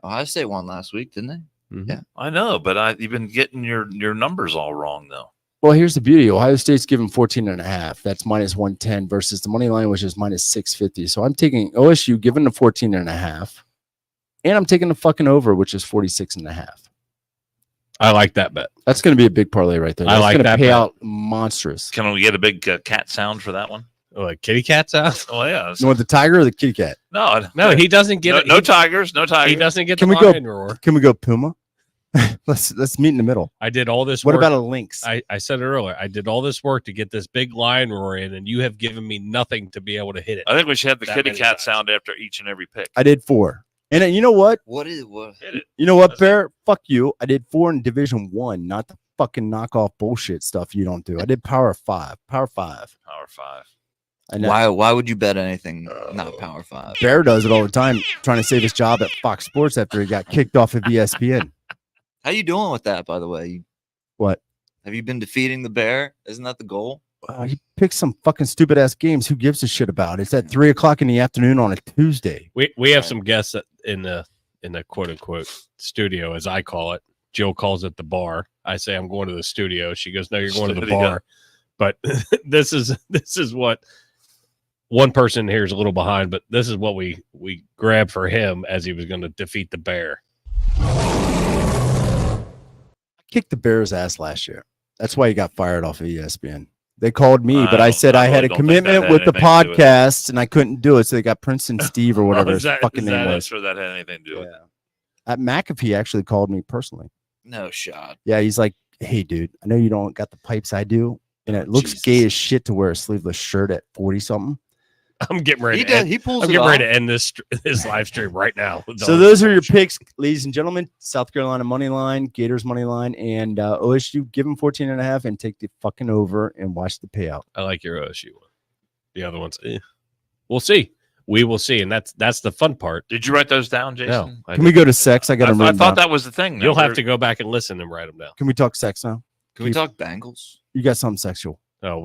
Ohio State won last week, didn't they? Mhm. Yeah. I know, but you've been getting your numbers all wrong, though. Well, here's the beauty. Ohio State's given 14.5. That's minus 110 versus the money line, which is minus 650. So I'm taking OSU given the 14.5. And I'm taking the fucking over, which is 46.5. I like that bet. That's going to be a big parlay right there. I That's like gonna that pay bet. out monstrous. Can we get a big cat sound for that one? Oh, like kitty cat's out. Oh yeah. You want the tiger or the kitty cat? No, he doesn't get no, it. no tigers. No He tigers. doesn't get Can the we go- lion roar. Can we go Puma? let's meet in the middle. I did all this What work. about a lynx? I said it earlier. I did all this work to get this big lion roar in, and you have given me nothing to be able to hit it. I think we should have the That kitty many cat times. sound after each and every pick. I did 4. And you know what? What? Hit it. You know what, That's Bear? Fuck you. I did 4 in Division 1, not the fucking knockoff bullshit stuff you don't do. I did Power 5. Power 5. Power 5. I know. Why would you bet anything not Power 5? Bear does it all the time, trying to save his job at Fox Sports after he got kicked off of ESPN. How you doing with that, by the way? What? Have you been defeating the bear? Isn't that the goal? He picked some fucking stupid ass games. Who gives a shit about? It's at 3:00 in the afternoon on a Tuesday. We have some guests in the quote unquote studio, as I call it. Jill calls it the bar. I say I'm going to the studio. She goes, "No, you're going to the Studio. bar." But this is what one person here is a little behind, but this is what we grabbed for him as he was going to defeat the bear. I kicked the Bears' ass last year. That's why he got fired off of ESPN. They called me, but I said I had a really don't think that commitment had with the anything to do with it. podcast and I couldn't do it. So they got Princeton Steve or whatever his fucking name I'm was. sure that had anything to do with it. McAfee actually called me personally. No shot. Yeah, he's like, "Hey, dude, I know you don't got the pipes I do, and it looks Jesus. gay as shit to wear a sleeveless shirt at 40 something." I'm getting ready. He to end, does. He pulls I'm it getting off. ready to end this live stream right now. So those are your picks, ladies and gentlemen. South Carolina money line, Gators money line, and OSU. Give them 14.5 and take the fucking over and watch the payout. I like your OSU one. The other ones, we'll see. We will see, and that's the fun part. Did you write those down, Jason? No, I Can we go to sex? I got them I written thought down. that was the thing. You'll have to go back and listen and write them down. Can we talk sex now? Can we talk Bengals? You got something sexual? Oh,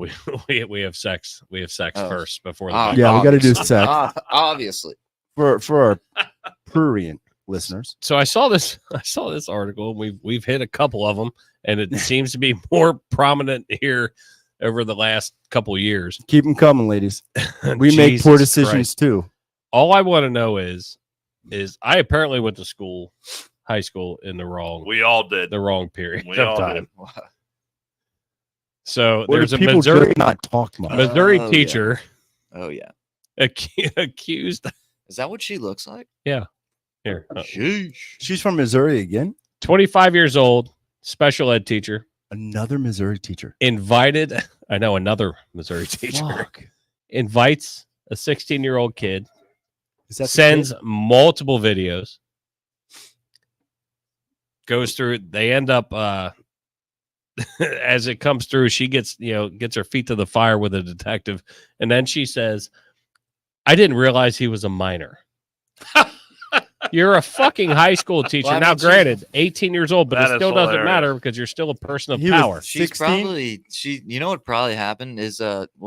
we have sex. We have sex Oh. first before the Ah, back. Yeah, we got to do obviously. sex Obviously. for our prurient listeners. So I saw this article. We've hit a couple of them, and it seems to be more prominent here over the last couple of years. Keep them coming, ladies. We make poor Jesus decisions Christ. too. All I want to know is I apparently went to high school in the wrong did. period We of all time. So What there's do a people Missouri do not talk much? Missouri Oh, yeah. teacher Oh yeah. accused. Is that what she looks like? Here, Sheesh. She's from Missouri again. 25 years old, special ed teacher, Another Missouri teacher. invited. I know another Missouri teacher Fuck. invites a 16-year-old kid, Is that the sends kid? multiple videos, goes through. They end up as it comes through. She gets her feet to the fire with a detective, and then she says, "I didn't realize he was a minor." You're a fucking high school teacher. Well, I now, mean, granted, 18 years old, but That it is still doesn't hilarious. matter because you're still a person of He was power. She's 16? probably you know what probably happened is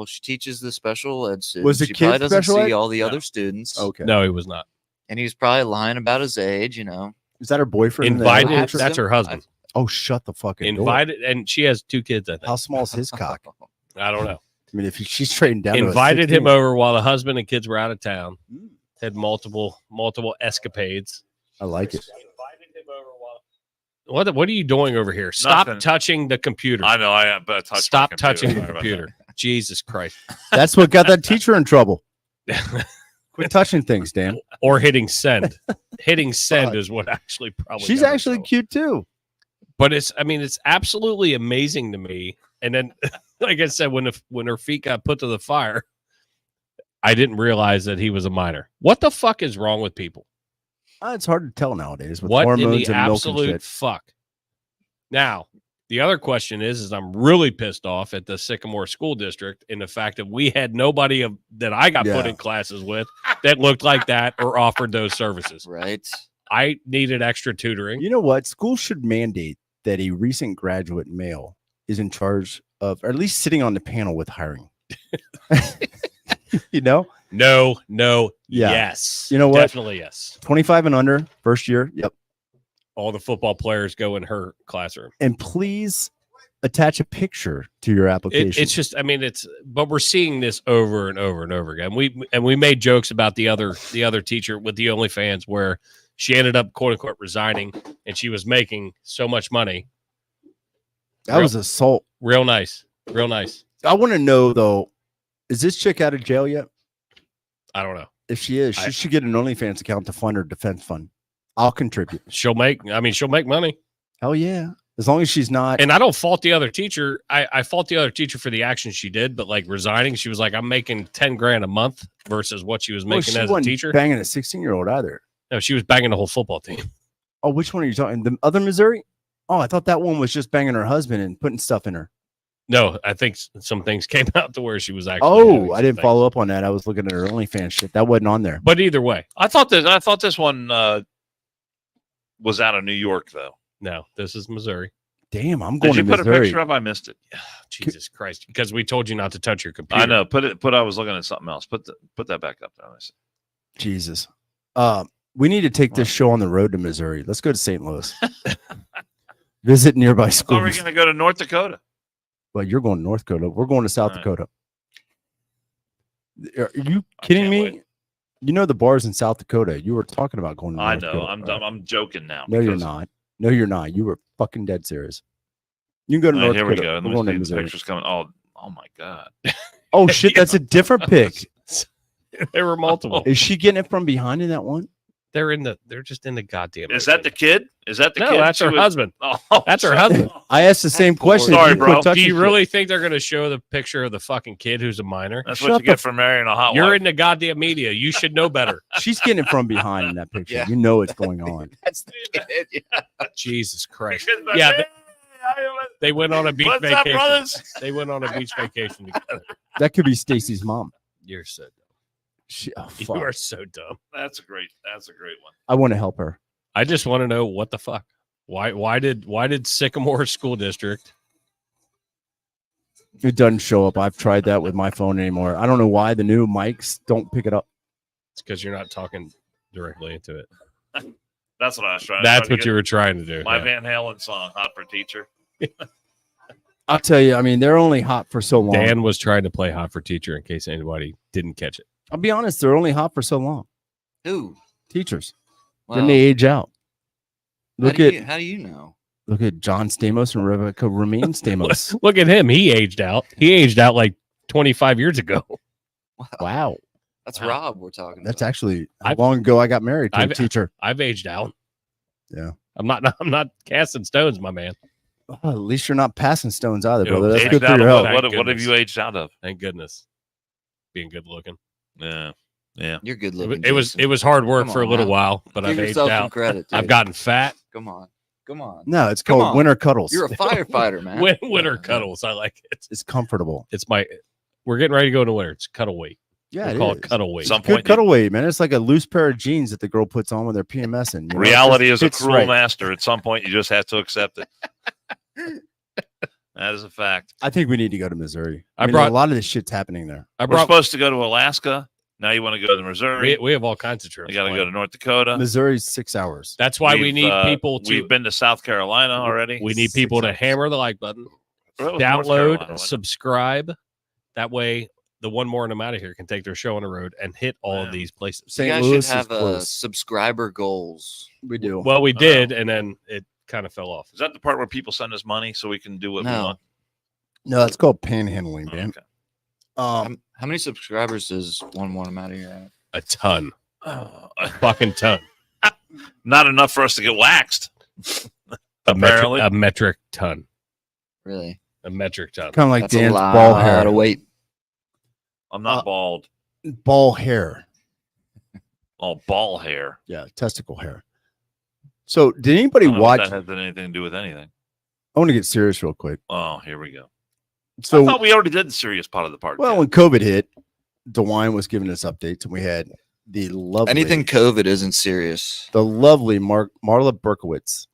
she teaches the special ed students. Was the she kid probably doesn't special ed? see all the other students. Okay. No, he was not. And he was probably lying about his age, Is that her boyfriend? in the Invited. other picture? That's her husband. Oh, shut the fucking door. Invited, and she has 2 kids. I think. How small is his cock? I don't know. I mean, if she's trading down, Invited to a him 16. over while the husband and kids were out of town. Had multiple escapades. I like it. Invited him over while. What are you doing over here? Stop Nothing. touching the computer. I know I am, but Stop touching the computer. Jesus Christ. That's what got that teacher in trouble. Quit touching things, Dan. Or hitting send. Hitting send is what actually probably. She's got her in actually trouble. cute too. But it's absolutely amazing to me. And then, like I said, when her feet got put to the fire, I didn't realize that he was a minor. What the fuck is wrong with people? It's hard to tell nowadays with What in hormones the and milk and absolute shit. fuck? Now, the other question is I'm really pissed off at the Sycamore School District in the fact that we had nobody that I got put Yeah. in classes with that looked like that or offered those services. Right. I needed extra tutoring. You know what? Schools should mandate that a recent graduate male is in charge of, or at least sitting on the panel with hiring. You know? No, Yeah. yes. You know what? Definitely yes. 25 and under, first year. Yep. All the football players go in her classroom. And please attach a picture to your application. It's just, but we're seeing this over and over and over again. We made jokes about the other teacher with the OnlyFans where she ended up quote unquote resigning and she was making so much money. that was assault. Real nice. I want to know though, is this chick out of jail yet? I don't know. If she is, she should get an OnlyFans account to fund her defense fund. I'll contribute. She'll make money. Hell yeah. As long as she's not. And I don't fault the other teacher. I fault the other teacher for the action she did, but like resigning, she was like, I'm making 10 grand a month versus what she was Well, making she as a wasn't teacher. banging a 16-year-old either. No, she was banging the whole football team. Oh, which one are you talking? The other Missouri? Oh, I thought that one was just banging her husband and putting stuff in her. No, I think some things came out to where she was actually. Oh, I didn't follow up on that. I was looking at her OnlyFans shit. That wasn't on there. But either way, I thought this one was out of New York though. no, this is Missouri. Damn, I'm going Did you to put Missouri. a picture up? I missed it. Jesus Christ! Because we told you not to touch your computer. I know. I was looking at something else. Put that back up there. Jesus. We need to take this show on the road to Missouri. Let's go to St. Louis. Visit nearby So we're schools. going to go to North Dakota. Well, you're going to North Dakota. We're going to South All right. Dakota. Are you kidding can't me? wait. You know the bars in South Dakota. You were talking about going to I North know. Dakota. I'm dumb. I'm joking now. No, you're because- not. No, you're not. You were fucking dead serious. You can go to All right, North here we Dakota. go. We're going to Let me see the Missouri. pictures coming. Oh my God. Oh shit, that's a different pic. there were multiple. Is she getting it from behind in that one? They're just in the goddamn. Is that the kid? Is that the No, kid? that's She her was- husband. Oh, That's her sorry. husband. I asked the same question. Sorry, You quit bro. Do touching you shit. really think they're going to show the picture of the fucking kid who's a minor? That's Shut what you the get for marrying a hot You're wife. in the goddamn media. You should know better. She's getting it from behind in that picture. Yeah. You know what's going on. That's the kid. Yeah. Jesus Christ. Because my- Yeah, Hey, they went on a beach What's up, vacation. brothers? They went on a beach vacation together. That could be Stacy's mom. You're so dumb. Oh, You fuck. are so dumb. That's a great one. I want to help her. I just want to know what the fuck. Why did Sycamore School District? It doesn't show up. I've tried that with my phone anymore. I don't know why the new mics don't pick it up. It's because you're not talking directly into it. That's what I was trying. That's to what you were trying to do. My yeah. Van Halen song, "Hot for Teacher." I'll tell you, I mean, they're only hot for so long. Dan was trying to play Hot for Teacher in case anybody didn't catch it. I'll be honest, they're only hot for so long. Who? Teachers. Wow. Then they age out. How Look do at you know? look at John Stamos and Rebecca Ramin Stamos. Look at him. He aged out. He aged out like 25 years ago. Wow. That's Wow. Rob we're talking That's about. actually how I've- long ago I got married to a I've- teacher. I've aged out. Yeah. I'm not casting stones, my man. Oh, at least you're not passing stones either, Yo, brother. That's Aged good for out your of health. Thank what have goodness. you aged out of? Thank goodness. Being good looking. Yeah. You're good It, looking. it was Jason. hard work Come for a on little now. while, but Give I've aged yourself some out. credit. I've dude. gotten fat. Come on. Come on. No, it's Come called on. winter cuddles. You're a firefighter, man. Winter cuddles. I like it. It's comfortable. We're getting ready to go into winter. It's cuddle weight. Yeah, We'll it call is. it cuddle weight. Some Good point, cuddle weight, man. It's like a loose pair of jeans that the girl puts on when they're PMSing. You know? reality is a Fits cruel right. master. At some point, you just have to accept it. That is a fact. I think we need to go to Missouri. I I mean, brought- a lot of this shit's happening there. We're supposed to go to Alaska. Now you want to go to Missouri. we have all kinds of trips. We got to planned. go to North Dakota. Missouri's 6 hours. That's why we need people to. We've been to South Carolina already. We need people to hammer the like button, North download, Carolina, wasn't it? subscribe. That way, the one more and I'm out of here can take their show on the road and hit all of these places. You St. guys Louis should have is close. subscriber goals. We do. Well, we did, and then it kind of fell off. Is that the part where people send us money so we can do what we No. want? No, it's called panhandling, man. Okay. How many subscribers does one more I'm out of here at? A ton, fucking ton. Not enough for us to get waxed. Apparently. A metric ton. Really? A metric ton. Kind of like That's Dan's a lot ball hair. of weight. I'm not bald. Ball hair. Oh, ball hair. Yeah, testicle hair. So, did anybody I don't know watch? what that has anything to do with anything. I want to get serious real quick. Oh, here we go. I So, thought we already did the serious part of the part. well, when COVID hit, DeWine was giving us updates, and we had the lovely, Anything COVID isn't serious. the lovely Marla Berkowitz,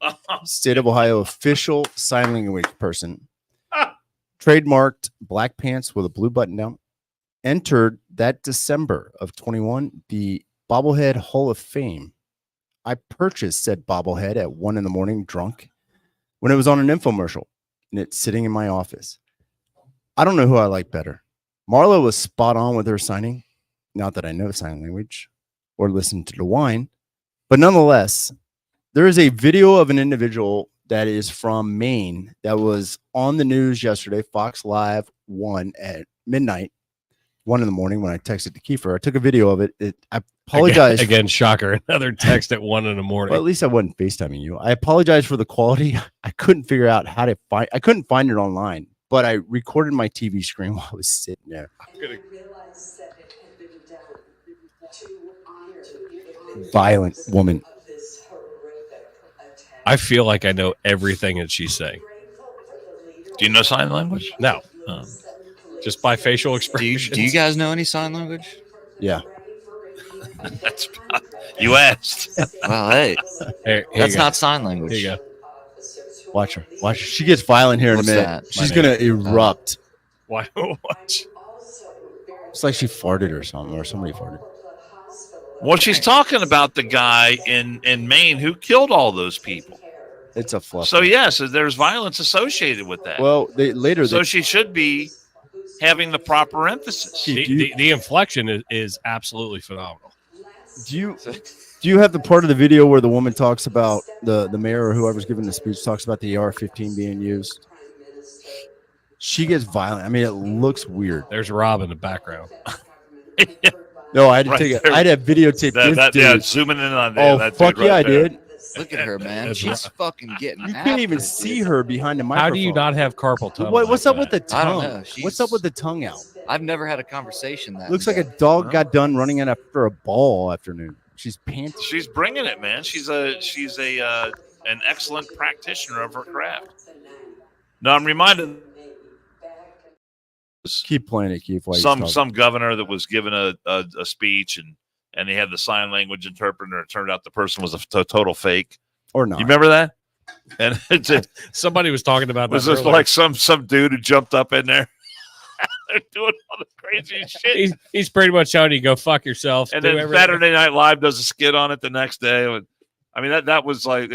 State of Ohio official sign language person, trademarked black pants with a blue button down, entered that December of 21 the Bobblehead Hall of Fame. I purchased said bobblehead at 1 a.m. drunk when it was on an infomercial, and it's sitting in my office. I don't know who I like better. Marla was spot on with her signing. Not that I know sign language or listen to DeWine, but nonetheless, there is a video of an individual that is from Maine that was on the news yesterday, Fox Live 1 at midnight, 1 a.m. when I texted to Kiefer. I took a video of it. I apologize. Again, shocker. Another text at 1 a.m. Well, at least I wasn't FaceTiming you. I apologize for the quality. I couldn't figure out how to find. I couldn't find it online, but I recorded my TV screen while I was sitting there. Violent woman. I feel like I know everything that she's saying. Do you know sign language? No, just by facial Do expressions. you guys know any sign language? Yeah. That's you asked. Well, hey, Here that's you go. not sign language. Here you go. Watch her. Watch her. She gets violent here in What's a minute. that? She's My going to erupt. Why? Watch. It's like she farted or something, or somebody farted. Well, she's talking about the guy in Maine who killed all those people. It's a fluff. So yes, there's violence associated with that. Well, they so she should be having the proper emphasis. The inflection is absolutely phenomenal. do you have the part of the video where the woman talks about the mayor or whoever's giving the speech talks about the AR-15 being used? She gets violent. I mean, it looks weird. There's Rob in the background. No, I had to Right take it. there. I had to videotape this Yeah, dude. zooming in on there. Oh, that fuck dude yeah, right I there. did. Look at her, man. That's She's fucking getting. You after couldn't even it, see dude. her behind the microphone. How do you not have carpal tunnel? What's like up with that? the I don't tongue? know. What's up with the tongue out? I've never had a conversation that Looks like a in-depth. dog got done running in after a ball all afternoon. She's panting. She's bringing it, man. She's an excellent practitioner of her craft. Now I'm reminded Keep playing it, Keith. while you're some governor that was given a speech and they had the sign language interpreter. It turned out the person was a total fake. or not. You remember that? And it Somebody was talking about was that just earlier. like some dude who jumped up in there. They're doing all the crazy shit. He's pretty much telling you go fuck yourself. And do then everything. Saturday Night Live does a skit on it the next day. I mean, that was like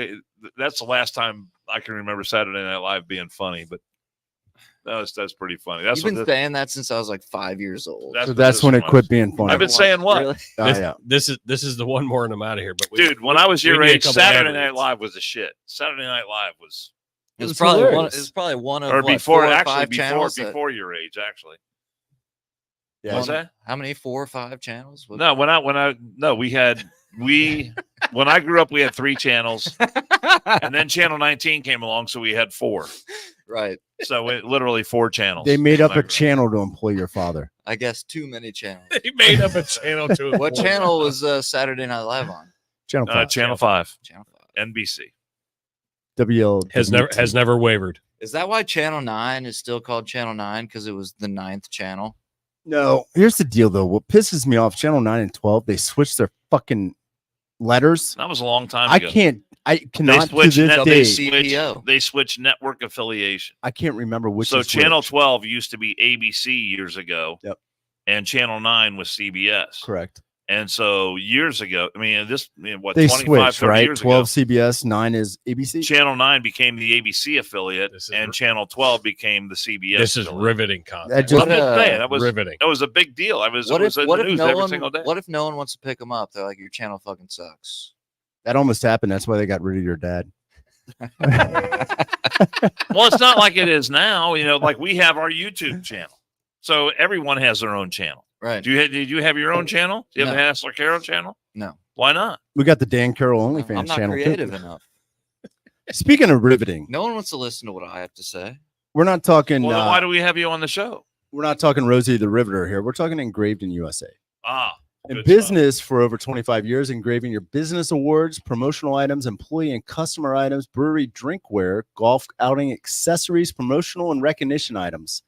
that's the last time I can remember Saturday Night Live being funny. But that's pretty funny. That's You've been saying that since I was like 5 years old. So that's when it quit being funny. I've been saying what? Really? Yeah. This is the one more and I'm out of here. But Dude, when I was we your need a age, couple Saturday ad Night reads. Live was a shit. Saturday Night Live was, It was was probably one. hilarious. It was probably one of or what, before 4 or actually 5 channels. before your age actually. Yeah. Was that? How many? 4 or 5 channels? What- No, when I grew up we had 3 channels, and then Channel 19 came along, so we had 4. Right. So it literally 4 channels. They made up when I a grew channel to employ your father. I guess too many channels. he made up a channel to What channel was Saturday Night Live on? Channel 5. Channel 5, Channel 5. NBC. WL has never wavered. Is that why Channel 9 is still called Channel 9? Because it was the 9th channel? No, here's the deal though. What pisses me off, Channel 9 and 12, they switched their fucking letters. That was a long time I ago. cannot to switched this net- day. CPO. They switched network affiliation. I can't remember which. So is Channel which. 12 used to be ABC years ago. Yep. And Channel 9 was CBS. Correct. And so years ago, I mean, what, They 25, switched, 30 right? years 12 ago, CBS, 9 is ABC. Channel 9 became the ABC affiliate, This is and Channel 12 became the CBS. This is affiliate. riveting content. That just- I'm just saying, that was riveting. That was a big deal. It was in the news every single day. What if no one wants to pick them up? They're like, your channel fucking sucks. That almost happened. That's why they got rid of your dad. Well, it's not like it is now. You know, like we have our YouTube channel, so everyone has their own channel. Right. Did you have your own channel? Do you have No. a Hassler Carroll channel? No. Why not? We got the Dan Carroll OnlyFans I'm not channel. too. creative enough. Speaking of riveting, No one wants to listen to what I have to say. we're not talking. Well, then why do we have you on the show? We're not talking Rosie the Riveter here. We're talking Engraved in USA. Ah, In good business for over 25 years, engraving your business awards, promotional items, employee and customer items, brewery drinkware, golf outing accessories, promotional and recognition items.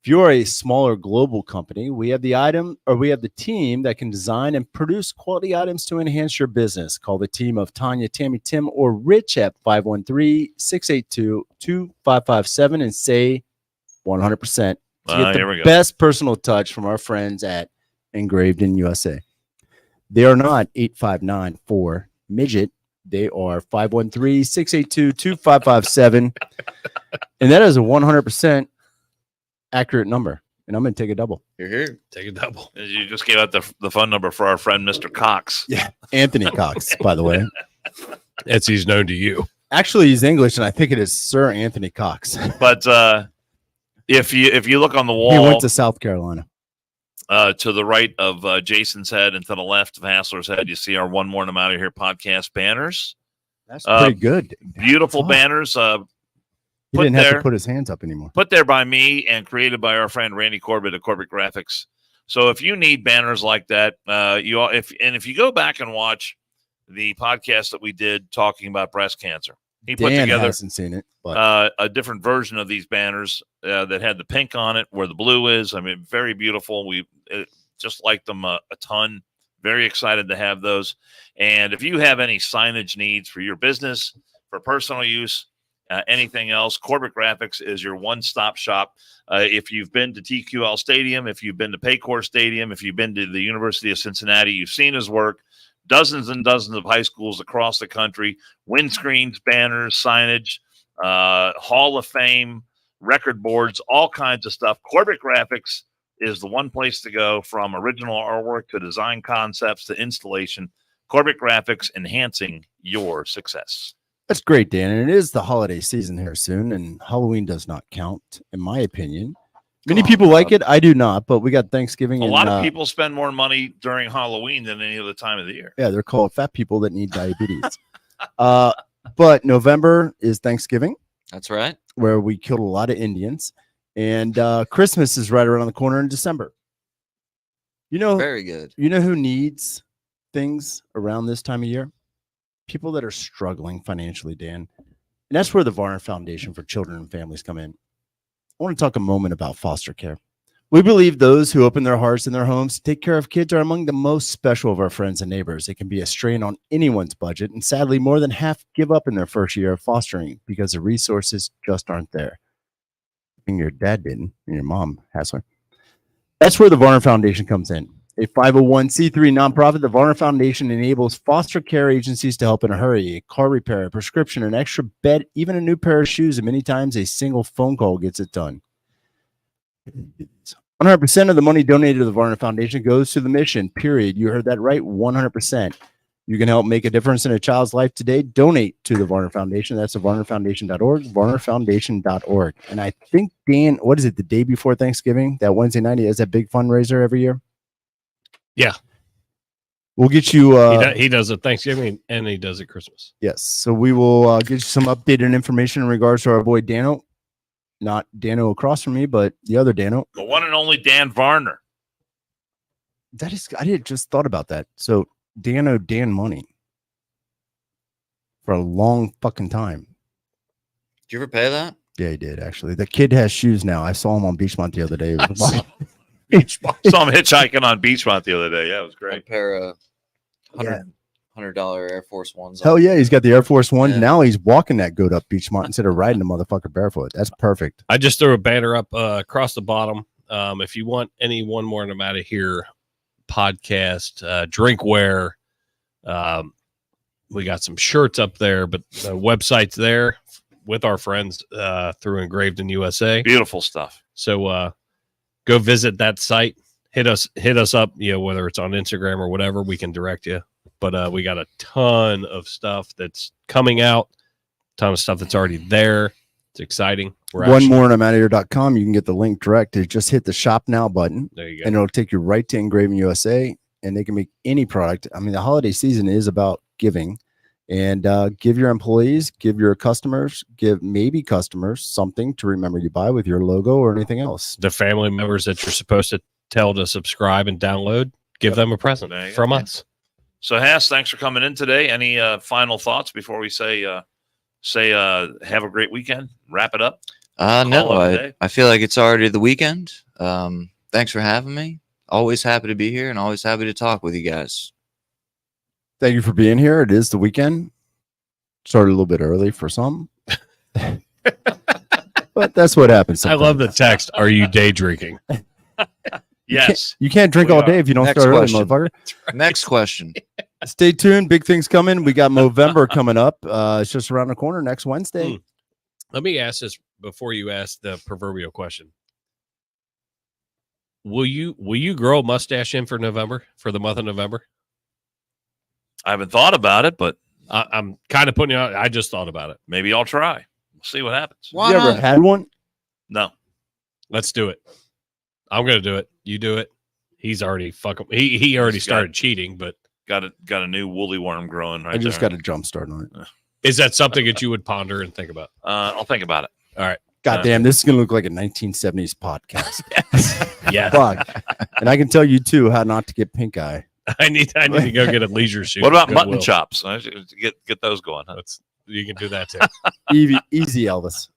If you're a smaller global company, we have the team that can design and produce quality items to enhance your business. Call the team of Tanya, Tammy, Tim, or Rich at 513-682-2557 and say 100% to get here we the go. best personal touch from our friends at Engraved in USA. They are not 8594 midget. They are 513-682-2557. And that is a 100% accurate number. And I'm going to take a double. You're here. Take a double. You just gave out the phone number for our friend Mr. Cox. Yeah. Anthony Cox, by the way. As he's known to you. Actually, he's English, and I think it is Sir Anthony Cox. But if you look on the wall, He went to South Carolina. to the right of Jason's head and to the left of Hassler's head, you see our One More and I'm Out of Here podcast banners. That's pretty good. Beautiful Fuck. banners. He put didn't have there- to put his hands up anymore. Put there by me and created by our friend Randy Corbett at Corbett Graphics. So if you need banners like that, if you go back and watch the podcast that we did talking about breast cancer, he put Dan together hasn't seen it, but a different version of these banners that had the pink on it where the blue is. I mean, very beautiful. We just like them a ton. Very excited to have those. And if you have any signage needs for your business, for personal use, anything else, Corbett Graphics is your one-stop shop. If you've been to TQL Stadium, if you've been to Paycor Stadium, if you've been to the University of Cincinnati, you've seen his work. Dozens and dozens of high schools across the country, windscreens, banners, signage, Hall of Fame, record boards, all kinds of stuff. Corbett Graphics is the one place to go, from original artwork to design concepts to installation. Corbett Graphics, enhancing your success. that's great, Dan. And it is the holiday season here soon, and Halloween does not count, in my opinion. Many people like it. I do not, but we got Thanksgiving. A and, lot of people spend more money during Halloween than any other time of the year. Yeah, they're called fat people that need diabetes. But November is Thanksgiving, That's right. where we killed a lot of Indians, and Christmas is right around the corner in December. You know Very good. who needs things around this time of year? People that are struggling financially, Dan. And that's where the Varner Foundation for Children and Families come in. I want to talk a moment about foster care. We believe those who open their hearts and their homes to take care of kids are among the most special of our friends and neighbors. It can be a strain on anyone's budget, and sadly, more than half give up in their first year of fostering because the resources just aren't there. And your dad didn't, and your mom, Hassler. That's where the Varner Foundation comes in. A 501c3 nonprofit, the Varner Foundation enables foster care agencies to help in a hurry. A car repair, a prescription, an extra bed, even a new pair of shoes, and many times a single phone call gets it done. 100% of the money donated to the Varner Foundation goes to the mission, period. You heard that right, 100%. You can help make a difference in a child's life today. Donate to the Varner Foundation. That's the varnerfoundation.org, varnerfoundation.org. And I think, Dan, what is it, the day before Thanksgiving, that Wednesday night, he has that big fundraiser every year? Yeah. We'll get you. He does it Thanksgiving and he does it Christmas. Yes. So we will get you some updated information in regards to our boy Dano. Not Dano across from me, but the other Dano. The one and only Dan Varner. That is, I did just thought about that. So Dano Dan Money for a long fucking time. you ever pay that? Yeah, he did actually. The kid has shoes now. I saw him on Beachmont the other day. It was like- Saw him hitchhiking on Beachmont the other day. Yeah, it was A great. pair of Yeah. $100 Air Force Ones. Hell yeah, he's got the Air Force One. Yeah. Now he's walking that goat up Beachmont instead of riding the motherfucker barefoot. That's perfect. I just threw a banner up across the bottom. If you want any One More and I'm Out of Here podcast, drinkware, we got some shirts up there, but the website's there with our friends through Engraved in USA. Beautiful stuff. So go visit that site. Hit us up, whether it's on Instagram or whatever, we can direct you. But we got a ton of stuff that's coming out, ton of stuff that's already there. It's exciting. One more and I'm out of here.com. You can get the link direct. Just hit the shop now button. There you go. And it'll take you right to Engraving USA, and they can make any product. I mean, the holiday season is about giving, and give your employees, give your customers, give maybe customers something to remember you by with your logo or anything else. The family members that you're supposed to tell to subscribe and download, give them a present There you from go. us. So, Haas, thanks for coming in today. Any final thoughts before we say have a great weekend? Wrap it up. No, Call it a day. I feel like it's already the weekend. Thanks for having me. Always happy to be here and always happy to talk with you guys. Thank you for being here. It is the weekend. Started a little bit early for some, but that's what happens. I love the text. Are you day drinking? Yes. You can't drink We all are. day if you don't Next start early, question. motherfucker. Next question. Stay tuned. Big things coming. We got Movember coming up. It's just around the corner next Wednesday. Let me ask this before you ask the proverbial question. Will you grow a mustache in for November, for the month of November? I haven't thought about it, but I'm kind of putting you out. I just thought about it. maybe I'll try. We'll see what happens. Why You ever not? had one? No. Let's do it. I'm gonna do it. You do it. He's already he already He's got- started cheating, but Got a new woolly worm growing right I just there. got a jump start on it. is that something that you would ponder and think about? I'll think about it. All right. God damn, this is gonna look like a 1970s podcast. Yeah. Fuck. And I can tell you too how not to get pink eye. I need to go get a leisure suit. What about at mutton Goodwill. chops? I should get those going. Huh? You can do that too. Easy Elvis.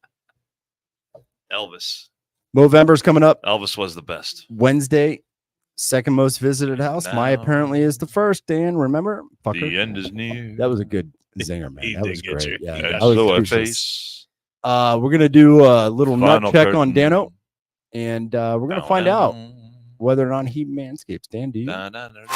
Elvis. Movember's coming up Elvis was the best. Wednesday, second most visited house. My Now- apparently is the first. Dan, remember? Fucker. The end is near. That was a good zinger, man. He That did was get great. you. Yeah, And that was so I crucial. face. We're gonna do a little Final nut check on curtain. Dano, and we're gonna find out Down, whether or not he manscapes. Dan, do you? down, down, down.